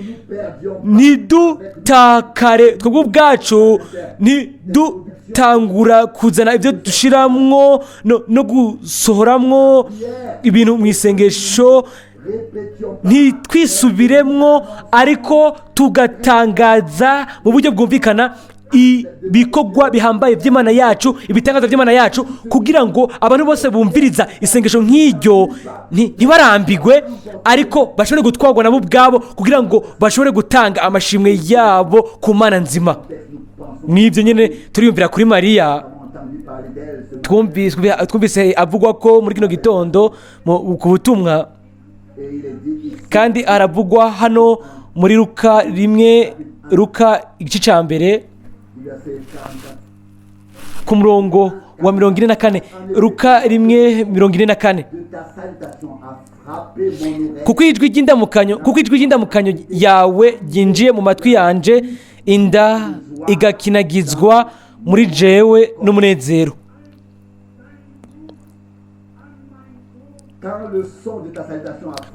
nidutakare twebwe ubwacu, nidutangura kuzana ibyo dushiramwo no gusohoramwo ibintu mu isengesho, ntitwisubiremwo ariko tugatangaza mu buryo bwumvikana ibikorwa bihambaye by'Imana yacu, ibitangaza by'Imana yacu, kugira ngo abantu bose bumviriza isengesho nk'iryo ntibarambigwe, ariko bashobore gutwarwa nabo ubwabo, kugira ngo bashobore gutanga amashimwe yabo ku Mana nzima. N'ibyo nyine turiyumvira kuri Mariya, twumvise avugwa ko muri kino gitondo ku butumwa, kandi aravugwa hano muri Luka igice cya mbere ku murongo wa 44. Luka 1:44. kuko ijwi ry'indamukanyo yawe ryinjiye mu matwi yanje, inda igakinagizwa muri jewe n'umunezero.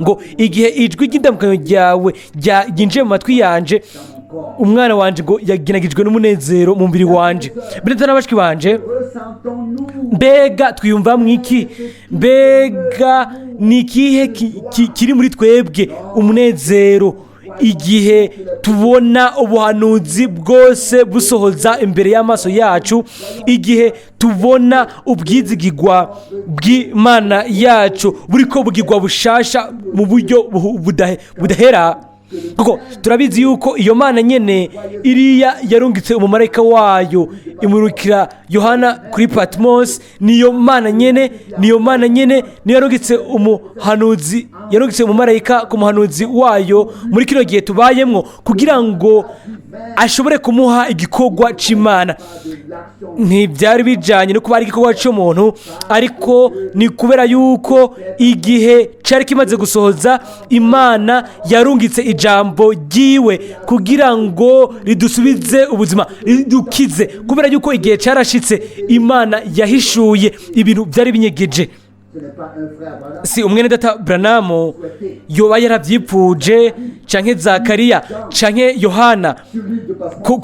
ngo igihe ijwi ry'indamukanyo ryawe ryinjiye mu matwi yanje, umwana wanje ngo yaginagijwe n'umunezero mu mubiri wanje. Mbere n'abashiki banje, mbega twiyumvamwo iki? Mbega ni ikihe kiri muri twebwe umunezero igihe tubona ubuhanuzi bwose busohoza imbere y'amaso yacu, igihe tubona ubwizigirwa bw'Imana yacu buriko bugirwa bushasha mu buryo budahera? Kuko turabizi yuko iyo Mana nyene iriya yarungitse umumarayika wayo imurikira Yohana kuri Patmos, niyo Mana nyene niyo yarungitse umuhanuzi, yarungitse umumarayika ku muhanuzi wayo muri kino gihe tubayemwo kugira ngo ashobore kumuha igikorwa c'Imana. Ntibyari bijanye no kuba ari igikorwa c'umuntu, ariko ni kubera yuko igihe cari kimaze gusohoza, Imana yarungitse ijambo ryiwe kugira ngo ridusubize ubuzima, ridukize, kubera yuko igihe carashitse Imana yahishuye ibintu byari binyegeje. Si umwene data Branham yoba yaravyipfuje, canke Zakariya canke Yohana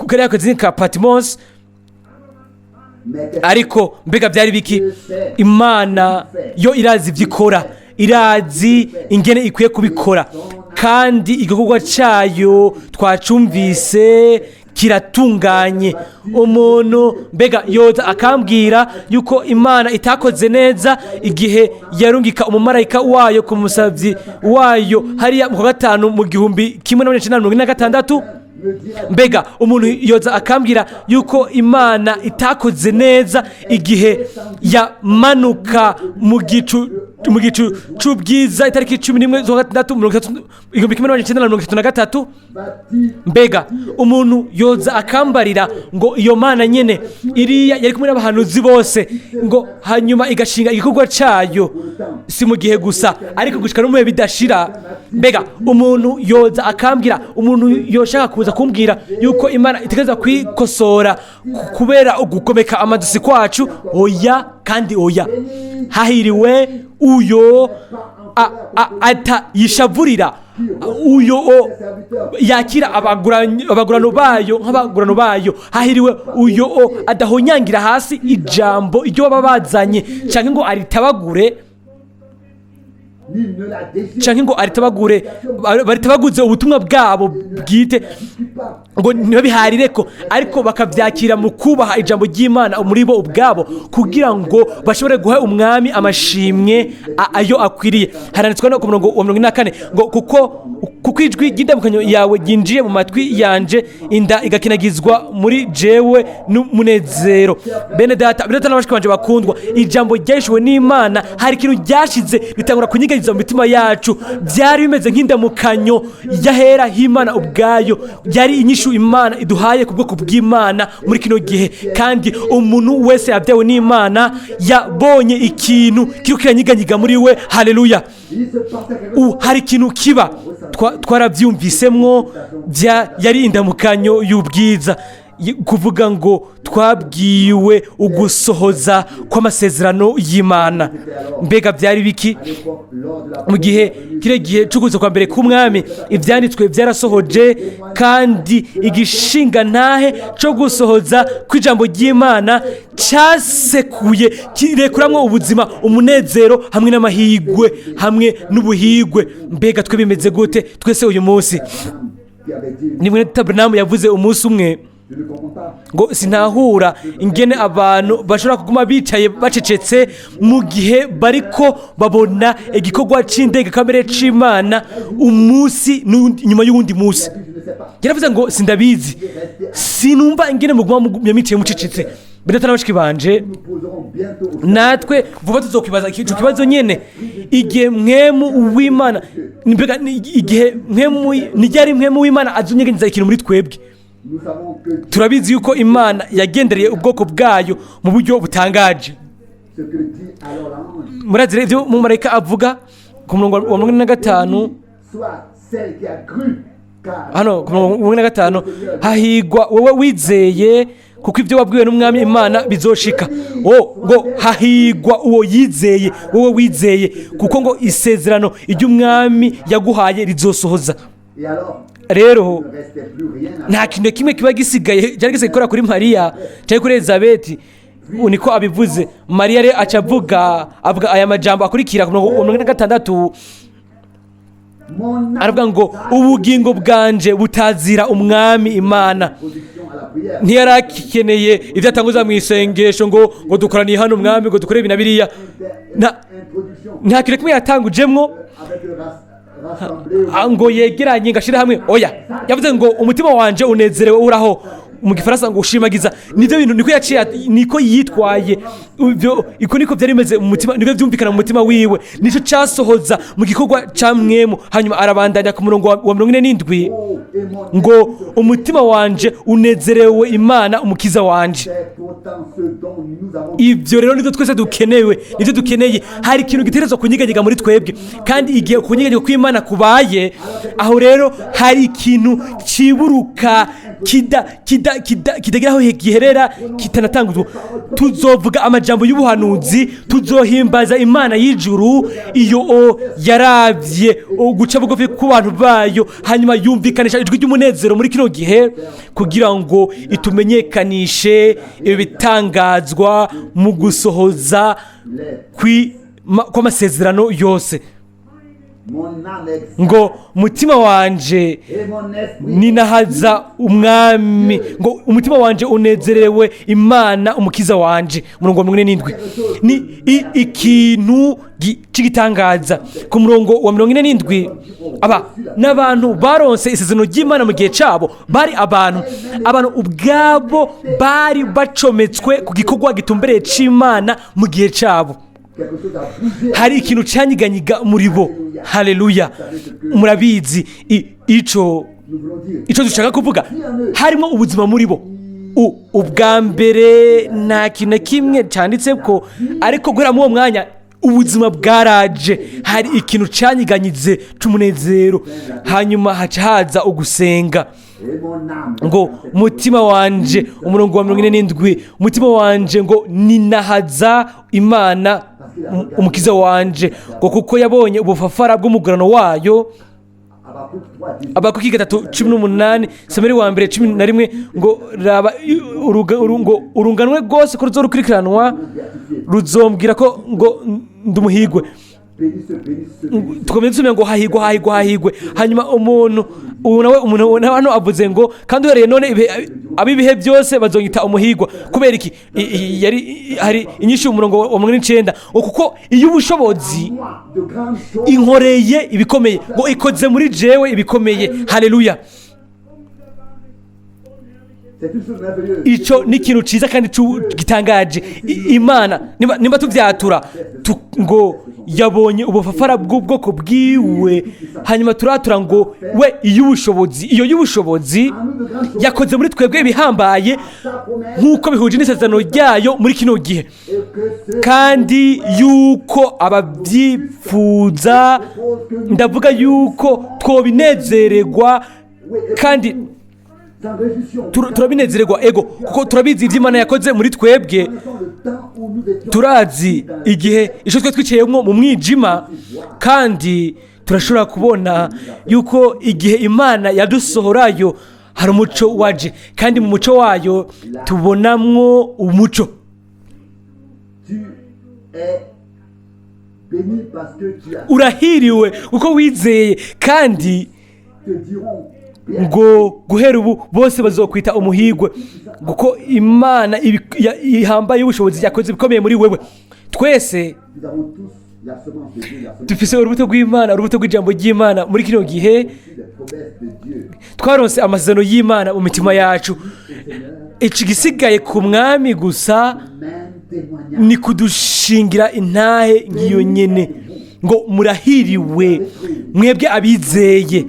kariya kazi ka Patmos, ariko mbega byari biki? Imana yo irazi ivyikora, irazi ingene ikwiye kubikora, kandi igikorwa cayo twacumvise kiratunganye. Umuntu mbega yoza akambwira yuko Imana itakoze neza igihe yarungika umumarayika wayo ku musavyi wayo hariya mu gatanu mu 1946? Mbega umuntu yoza akambwira yuko Imana itakoze neza igihe yamanuka mu gicu c'ubwiza itariki 11 z'Ubutumwa 1933? Mbega umuntu yoza akambarira ngo iyo Mana nyene iriya yari kumwe n'abahanuzi bose, ngo hanyuma igashinga igikorwa cayo si mu gihe gusa ariko gushika no mu bihe bidashira? Mbega umuntu yoza akambwira, umuntu yoshaka kuza kumbwira yuko Imana itegeza kwikosora kubera ugukomeka amadusi kwacu? Oya kandi oya. Hahiriwe uyo atayishavurira, uyo yakira abagurano bayo nk'abagurano bayo. Hahiriwe uyo adahonyangira hasi ijambo iryo baba bazanye, canke ngo aritabagure, canke ngo baritabaguze ubutumwa bwabo bwite ngo ntibabiharireko, ariko bakavyakira mu kubaha ijambo ry'Imana muri bo ubwabo, kugira ngo bashobore guha umwami amashimwe ayo akwiriye. Haranditswe no ku murongo wa 44 ngo kuko ijwi ry'indamukanyo yawe ryinjiye mu matwi yanje, inda igakinagizwa muri jewe n'umunezero. Bene data n'abashiki banje bakundwa, ijambo ryashiwe n'Imana hari ikintu ryashize bitangura kunyeganyeza mu mitima yacu. Byari bimeze nk'indamukanyo yahera h'Imana ubwayo, yari inyishu Imana iduhaye ku bwoko bw'Imana muri kino gihe. Kandi umuntu wese yabyawe n'Imana yabonye ikintu kiri kiranyiganyiga muri we. Haleluya! Hari ikintu kiba twaravyumvisemwo, yari indamukanyo y'ubwiza, kuvuga ngo twabwiwe ugusohoza kw'amasezerano y'Imana. Mbega byari biki? Mu gihe kire gihe cuguzo kwa mbere k'umwami, ivyanditswe byarasohoje, kandi igishinga ntahe cyo gusohoza kw'ijambo ry'Imana cyasekuye kirekuramwo ubuzima, umunezero hamwe n'amahigwe hamwe n'ubuhigwe. Mbega twe bimeze gute twese uyu munsi? Ni Mwene Branham yavuze umunsi umwe ngo sinahura ingene abantu bashobora kuguma bicaye bacecetse mu gihe bariko babona igikorwa c'indege kamere c'Imana umunsi nyuma y'uwundi munsi. Yaravuze ngo sindabizi, sinumva ingene muguma micaye mucecetse. Bidata n'abashiki banje, natwe vuba tuzokwibaza ico kibazo nyene, igihe mwemu w'Imana, mbega igihe mwemu nijyari mwemu w'Imana azunyegenza ikintu muri twebwe. Turabizi yuko Imana yagendereye ubwoko bwayo mu buryo butangaje. Murazire ibyo umumarayika avuga ku murongo wa 45, hano ku murongo wa 45, hahigwa wowe wizeye kuko ibyo wabwiwe n'umwami Imana bizoshika. Ngo hahirwa uwo yizeye, wowe wizeye, kuko ngo isezerano iry'umwami yaguhaye rizosohoza. Rero nta kintu kimwe kiba gisigaye cyari gisigaye gukora kuri Mariya cyangwa kuri Elizabeti. Niko abivuze. Mariya rero aca avuga aya majambo akurikira ku 16, aravuga ngo ubugingo bwanje butazira umwami Imana. Ntiyarakeneye ibyo atanguza mu isengesho ngo dukoraniye hano umwami ngo dukore ibi na biriya. Nta kintu kimwe yatangujemwo ngo yegeranye ngashira hamwe. Oya, yavuze ngo umutima wanje unezerewe uraho, mu gifaransa ngo ushimagiza. Nivyo bintu niko yaciye, niko yitwaye, iko niko byari bimeze mu mutima, niko byumvikana mu mutima wiwe, nico cyasohoza mu gikorwa ca Mwemu. Hanyuma arabandanya ku murongo wa 47 ngo umutima wanje unezerewe Imana umukiza wanje. Ibyo rero nivyo twese dukenewe, nivyo dukeneye. Hari ikintu giterezwa kunyeganyega muri twebwe, kandi igihe kunyeganyega kw'Imana kubaye, aho rero hari ikintu ciburuka kidagira aho giherera, kitanatanguzwa. Tuzovuga amajambo y'ubuhanuzi, tuzohimbaza Imana y'ijuru, iyo yaravye guca bugufi ku bantu bayo, hanyuma yumvikanisha ijwi ry'umunezero muri kino gihe, kugira ngo itumenyekanishe ibitangazwa mu gusohoza kw'amasezerano yose. Ngo mutima wanje ninahaza umwami, ngo umutima wanje unezerewe Imana umukiza wanje. Murongo wa 47 ni ikintu cy'igitangaza. Ku murongo wa 47 n'abantu baronse isezerano ry'Imana mu gihe cyabo bari abantu ubwabo bari bacometswe ku gikorwa gitumbereye c'Imana mu gihe cyabo. Hari ikintu cyanyiganyiga muri bo. Haleluya. Murabizi ico dushaka kuvuga, harimo ubuzima muri bo. Ubwa mbere nta kintu kimwe cyanditse ko, ariko guhera mu mwanya ubuzima bwaraje, hari ikintu cyanyiganyize c'umunezero. Hanyuma haca haza ugusenga ngo mutima wanje, umurongo wa 47, mutima wanje ngo ninahaza Imana umukiza wanje, ngo kuko yabonye ubufafara bw'umugurano wayo. Abakuki 3:18, Samweli wa mbere 11, ngo raba urunganwe rwose ko ruzorukurikiranwa, ruzombwira ko ngo ndumuhigwe. Tukomeze ngo hahigwe. Hanyuma umuntu hano avuze ngo kandi uhereye none abibihe byose bazonyita umuhigwa. Kubera iki? Hari inyinshi umurongo wa 19, kuko iyo ubushobozi inkoreye ibikomeye, ngo ikoze muri jewe ibikomeye. Haleluya. Ico ni ikintu ciza kandi gitangaje. Imana nimba tuvyatura ngo yabonye ubufafara bw'ubwoko bwiwe, hanyuma turatura ngo we iyo y'ubushobozi yakoze muri twebwe ibihambaye, nk'uko bihuje n'isezerano ryayo muri kino gihe, kandi yuko ababyifuza, ndavuga yuko twobinezererwa kandi turabinezererwa kuko turabizi ibyo Imana yakoze muri twebwe. Turazi igihe icyo twe twicayemo mu mwijima, kandi turashobora kubona yuko igihe Imana yadusohorayo hari umuco waje, kandi mu muco wayo tubonamwo umuco. Urahiriwe kuko wizeye, kandi ngo guhera ubu bose bazokwita umuhigwe, kuko Imana ihambaye ubushobozi yakoze bikomeye muri wewe. Twese dufise urubuto rw'Imana, urubuto rw'ijambo ry'Imana. Muri kino gihe twaronse amasezerano y'Imana mu mitima yacu. Iki gisigaye ku mwami gusa ni kudushingira intahe nk'iyo nyene, ngo murahiriwe mwebwe abizeye,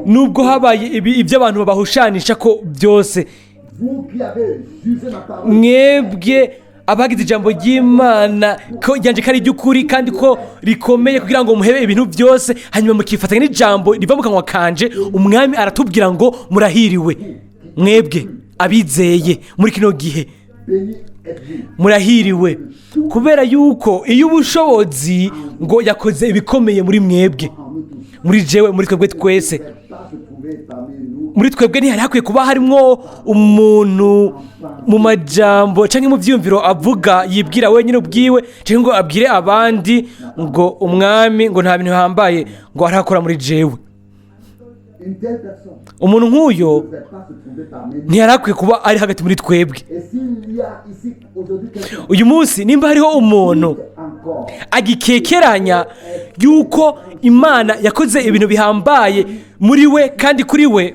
nubwo habaye ibyo abantu babahushanisha ko byose. Mwebwe abagize ijambo ry'Imana ko ryanje kari ry'ukuri kandi ko rikomeye, kugira ngo muhebe ibintu byose, hanyuma mukifatanya n'ijambo riva mu kanwa kanje, umwami aratubwira ngo murahiriwe mwebwe. abizeye muri kino gihe béni êtes-vous. murahiriwe kubera yuko iyo ubushobozi ngo yakoze ibikomeye muri mwebwe, muri jewe, muri twebwe twese. Ne pas se trouver parmi nous muri twebwe ntihari hakwiye kuba harimwo umuntu mu majambo cyangwa mu byiyumviro avuga yibwira wenyine ubwiwe cyangwa ngo abwire abandi ngo umwami ngo nta bintu bihambaye ngo arakora muri jewe. une telle personne. umuntu nk'uyo Ne pouvait pas se trouver parmi nous. ntihari hakwiye kuba ari hagati muri twebwe. Et s'il y a ici aujourd'hui quelqu'un uyu munsi nimba hariho umuntu encore agikekeranya yuko imana yakoze ibintu bihambaye muri we kandi kuri we, je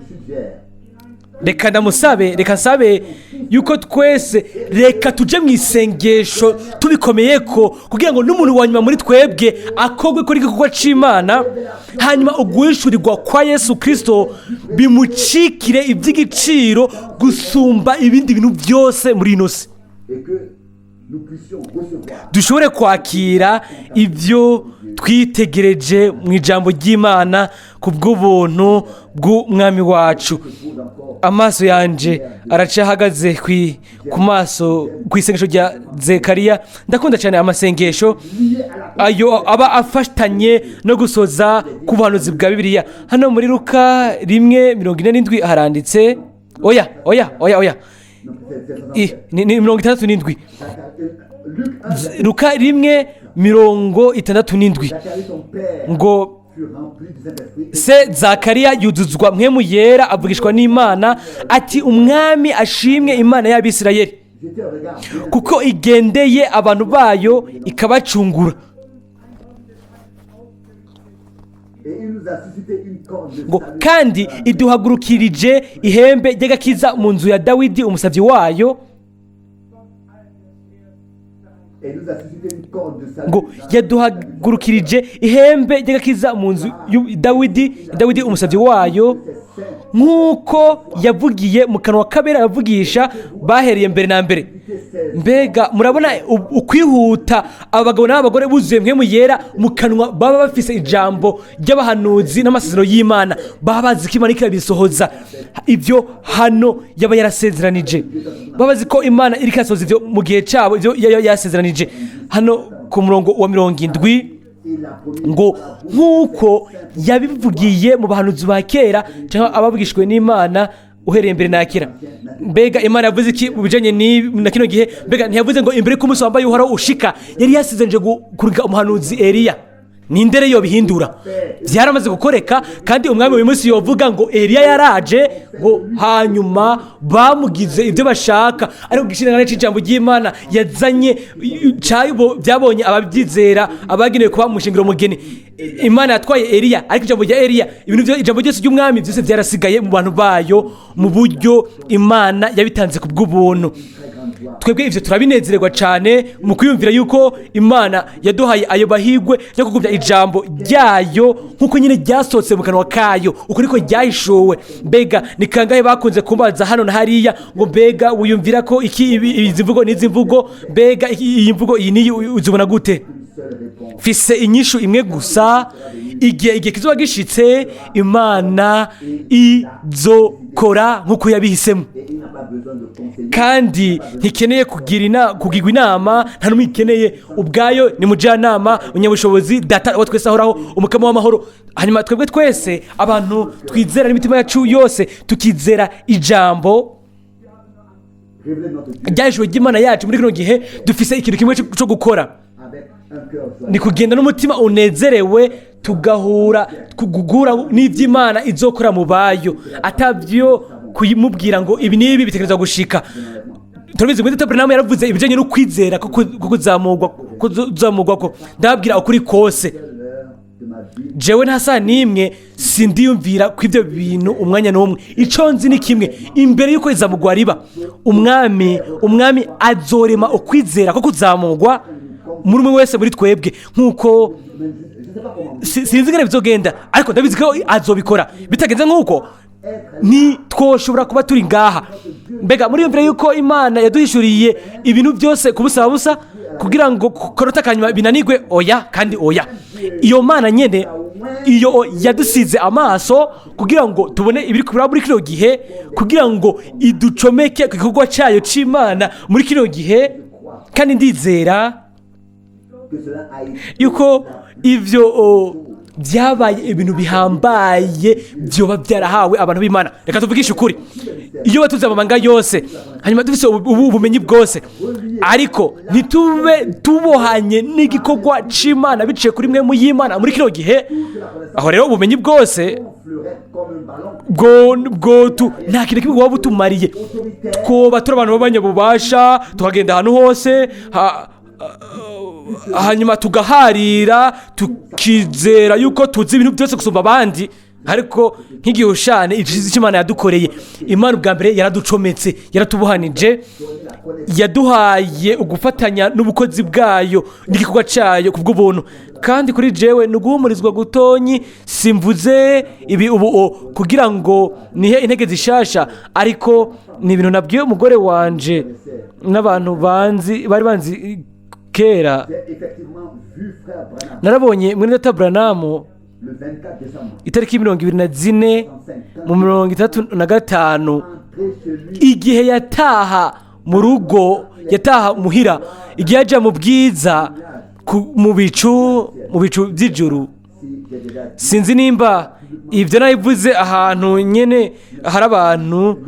suggère reka nsabe yuko twese reka tujye mu isengesho tubikomeye ko kugira ngo n'umuntu wa nyuma muri twebwe akogwe kuri igikorwa cy'imana, hanyuma uguhishurirwa kwa Yesu Kristo bimucikire iby'igiciro gusumba ibindi bintu byose muri ino si, et que nous puissions recevoir dushobore kwakira ibyo twitegereje mu ijambo ry'Imana ku bw'ubuntu bw'umwami wacu. Amaso yanje aracahagaze ku maso ku isengesho rya Zekariya. Ndakunda cyane amasengesho ayo aba afatanye no gusoza ku buhanuzi bwa Bibiliya. Hano muri Luka 1:47 haranditse oya ni 67. Luka 1:67 ngo se Zakariya yuzuzwa mpwemu yera avugishwa n'Imana ati umwami ashimwe Imana y'Abisirayeli kuko igendeye abantu bayo ikabacungura. ngo kandi iduhagurukirije ihembe ry'agakiza mu nzu ya Dawidi umusabyi wayo. ngo yaduhagurukirije ihembe ry'agakiza mu nzu Dawidi umusabyi wayo, nk'uko yavugiye mu kanwa k'abera yavugisha bahereye mbere na mbere. Mbega murabona ukwihuta abagabo n'abagore buzuye mpwemu yera mu kanwa, baba bafise ijambo ry'abahanuzi n'amasezerano y'Imana, baba bazi ko Imana irabisohoza ibyo hano yaba yarasezeranije, baba bazi ko Imana iri kasohoza ibyo mu gihe cyabo ibyo yasezeranije. Hano ku murongo wa 70 ngo nk'uko yabivugiye mu bahanuzi ba kera cyangwa abavugishwe n'Imana uhereye mbere na kera. Mbega Imana yavuze iki mu bijanye na kino gihe? Mbega ntiyavuze ngo imbere k'umunsi wambaye uhoraho ushika yari yasizenje kurika umuhanuzi Eliya? Nindere yo bihindura byaramaze gukoreka, kandi umwami uyu munsi yovuga ngo Eliya yaraje ngo hanyuma bamugize ibyo bashaka, ariko gishirana n'ijambo ry'Imana yazanye byabonye ababyizera abagenewe kuba mu shingiro mugeni. Imana yatwaye Eliya, ariko ijambo rya Eliya ijambo ryose ry'umwami byose byarasigaye mu bantu bayo mu buryo Imana yabitanze ku bw'ubuntu. Twebwe ivyo turabinezererwa cyane mu kwiyumvira yuko Imana yaduhaye ayo bahigwe yo kugubya ijambo ryayo nkuko nyine ryasohotse mu kanwa kayo, uko niko ryahishuwe. Mbega ni kangahe bakunze kumbaza hano na hariya ngo mbega wiyumvira ko izi mvugo n'izi mvugo, mbega iyi mvugo iyi niyi uzibona gute? Fise inyishu imwe gusa, igihe kizoba gishitse Imana izokora nkuko yabihisemo, kandi ntikeneye kugirwa inama, nta n'umwe ikeneye, ubwayo ni mujyanama umunyabushobozi data wa twese ahoraho umukama w'amahoro. Hanyuma twebwe twese abantu twizera n'imitima yacu yose tukizera ijambo ry'ijuru ry'Imana yacu muri kino gihe, dufise ikintu kimwe cyo gukora, ni kugenda n'umutima unezerewe tugahura n'iby'Imana izokora mu bayo, atabyo kuyimubwira ngo ibi nibi bitegerezwa gushika. Turabizi ngo Abraham yaravuze ibijanye no kwizera ko kuzamurwa ko ndababwira ukuri kose, jewe ntasa nimwe sindiyumvira ku ibyo bintu umwanya n'umwe. Ico nzi ni kimwe, imbere yuko izamurwa riba umwami azorema ukwizera ko kuzamurwa muri umwe wese muri twebwe, nkuko sinzi ngene bizogenda, ariko ndabizi ko azobikora. Bitagenze nkuko ni twoshobora kuba turi ngaha. Mbega muri yumvira yuko Imana yaduhishuriye ibintu byose kubusaba busa kugira ngo korota kanyuma binanigwe? Oya kandi oya. Iyo Mana nyene iyo yadusize amaso kugira ngo tubone ibiri kubura muri kino gihe, kugira ngo iducomeke ku gikorwa cyayo cy'Imana muri kino gihe. Kandi ndizera yuko ibyo byabaye ibintu bihambaye byoba byarahawe abantu b'Imana. Reka tuvugishe ukuri, iyo batuze amabanga yose hanyuma dufite ubumenyi bwose, ariko ntitube tubohanye n'igikorwa cy'Imana biciye kuri mwe mu y'Imana muri kino gihe, aho rero ubumenyi bwose nta kintu kimwe buba butumariye. Twoba turi abantu b'abanyabubasha tukagenda ahantu hose hanyuma tugaharira tukizera yuko tuzi ibintu byose gusumba abandi, ariko nk'igihushane icyiza cy'Imana yadukoreye. Imana ubwa mbere yaraducometse, yaratubuhanije, yaduhaye ugufatanya n'ubukozi bwayo n'igikorwa cyayo ku bw'ubuntu. Kandi kuri jewe ni uguhumurizwa gutonyi, simvuze ibi ubu kugira ngo nihe intege zishasha, ariko ni ibintu nabwiye umugore wanje n'abantu bari banzi kera. Narabonye Mwene Data Branham itariki 24 mu 35 igihe yataha mu rugo, yataha muhira, igihe ajya mu bwiza mu bicu by'ijuru. Sinzi nimba ibyo nabivuze ahantu nyene hari abantu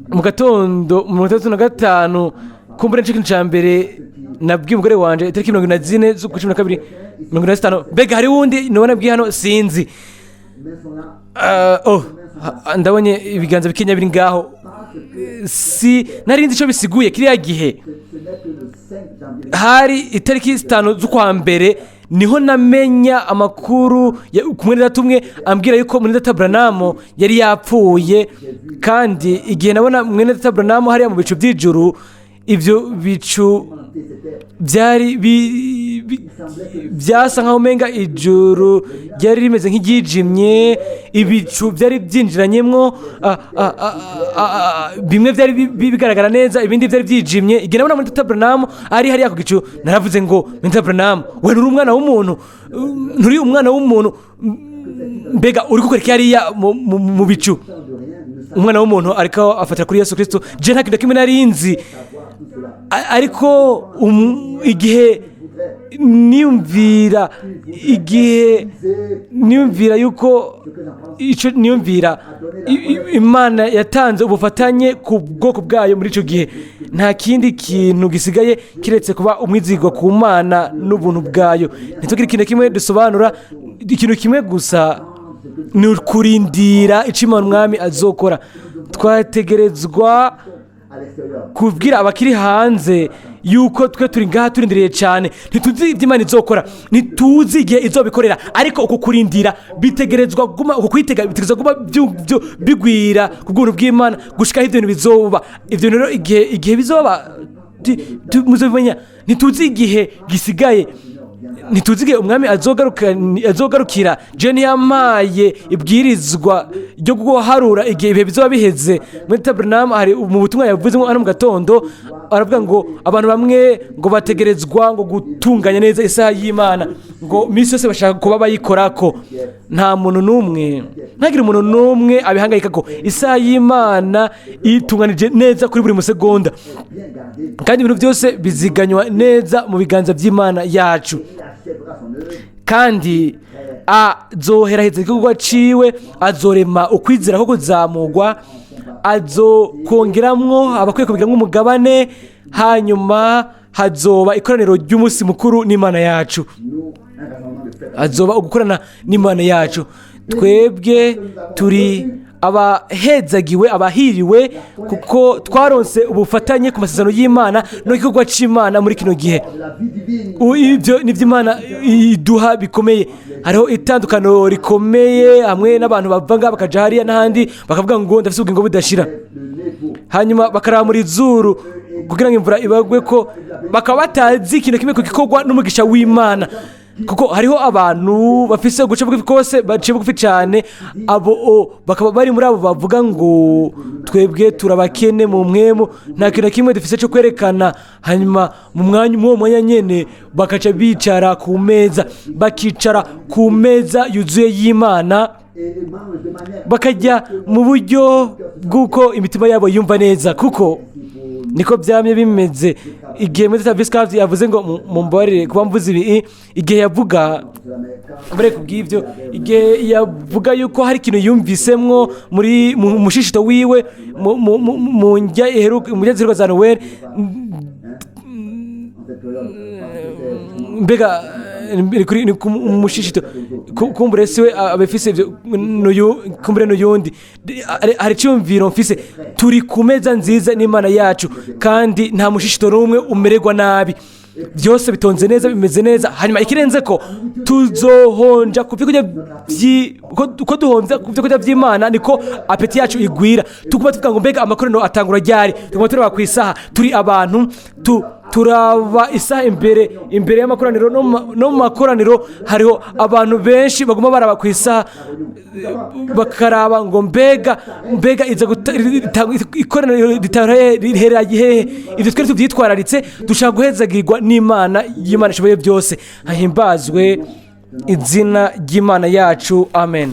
mu gatondo mu 35 kumbure n'ikintu cya mbere nabwiye umugore wanje itariki 24 z'ukwa 12 25. Mbega hari wundi nubona bwiye hano sinzi. Ndabonye ibiganza bikenya biri ngaho, si nari nzi icyo bisiguye. Kiriya gihe hari itariki 5 z'ukwa mbere niho namenya amakuru ku Mwene Data umwe ambwira yuko Mwene Data Branham yari yapfuye. Kandi igihe nabona Mwene Data Branham hariya mu bicu by'ijuru, ibyo bicu byari byasa nkaho umenga ijuru ryari rimeze nk'iryijimye, ibicu byari byinjiranyemo, bimwe byari bigaragara neza, ibindi byari byijimye. Igihe nabona Mwene Data Branham ari hariya ku gicu, naravuze ngo Mwene Data Branham, we nturi umwana w'umuntu, nturi umwana w'umuntu, mbega uri gukora iki hariya mu bicu? Umwana w'umuntu ariko afatira kuri Yesu Kristo. Je nta kintu kimwe nari nzi, ariko igihe niyumvira yuko icyo niyumvira Imana yatanze ubufatanye ku bwoko bwayo muri icyo gihe, nta kindi kintu gisigaye kiretse kuba umwizigwa ku Mana n'ubuntu bwayo. ntitugire ikintu kimwe dusobanura, ikintu kimwe gusa ni ukurindira icyo Imana Umwami azokora. Twategerezwa kubwira abakiri hanze yuko twe turi ngaha turindiriye cyane, ntituzi ibyo Imana izokora, ntituzi igihe izobikorera, ariko uko kurindira bitegerezwa guma, uko kwitega bitegerezwa guma bigwira ku bw'ubuntu bw'Imana gushikaho ibyo bintu bizoba. Ibyo rero igihe bizoba muzobimenya, ntituzi igihe gisigaye, ntituzi igihe Umwami azogarukira. Je ntiyamaye ibwirizwa ryo guharura igihe ibihe bizoba biheze. Mwene Data Branham hari mu butumwa yavuzemo hano mu gatondo, aravuga ngo abantu bamwe ngo bategerezwa ngo gutunganya neza isaha y'Imana, ngo iminsi yose bashaka kuba bayikorako. Nta muntu n'umwe, ntagire umuntu n'umwe abihangayika ko isaha y'Imana itunganije neza kuri buri musegonda, kandi ibintu byose biziganywa neza mu biganza by'Imana yacu. Kandi azoheraheza igikorwa ciwe, azorema ukwizera ko kuzamurwa, azokongeramwo abakwiye kubigamwo umugabane, hanyuma hazoba ikoraniro ry'umunsi mukuru n'Imana yacu, azoba ugukorana n'Imana yacu. Twebwe turi abahezagiwe, abahiriwe, kuko twaronse ubufatanye ku masezerano y'Imana no igikorwa c'Imana muri kino gihe. Ibyo nivyo Imana iduha bikomeye. Hariho itandukano rikomeye hamwe n'abantu bavanga bakaja hariya n'ahandi bakavuga ngo ndafise ubugingo budashira, hanyuma bakaramura izuru kugira ngo imvura ibagwe ko, bakaba batazi ikintu kimwe ku gikorwa n'umugisha w'Imana. kuko hariho abantu bafise guca bugufi kose baciye bugufi cyane, abo bakaba bari muri abo bavuga ngo twebwe turabakene mu mwemu, nta kintu na kimwe dufise cyo kwerekana. Hanyuma mu mwanya nyene bakaca bicara ku meza, bakicara ku meza yuzuye y'Imana, bakajya mu buryo bw'uko imitima yabo yumva neza, kuko niko byamye bimeze igihe muri Taviscave yavuze ngo mumbabarire kuba mvuze ibi, igihe yavuga mbere kubw'ibyo, igihe yavuga yuko hari ikintu yumvisemwo muri mu mushishito wiwe mu njya ziheruka za Noel, mbega ni umushishito kumbure siwe abafise ibyo kumbure n'uyundi, hari icyumviro mfise, turi ku meza nziza n'Imana yacu kandi nta mushishito n'umwe umererwa nabi, byose bitonze neza, bimeze neza. Hanyuma ikirenze ko tuzohonja ku byo uko duhonza ku byo kurya by'Imana, niko apeti yacu igwira. Tuguma tuvuga ngo mbega amakoraniro atangura ryari, tuguma turaba ku isaha, turi abantu turaba isaha imbere y'amakoraniro, no mu makoraniro hariho abantu benshi baguma baraba ku isaha, bakaraba ngo mbega iza ikoraniro riherera gihehe. Ibyo twari tubyitwararitse, dushaka guhezagirwa n'Imana y'Imana ishoboye byose. Hahimbazwe izina ry'Imana yacu, amen.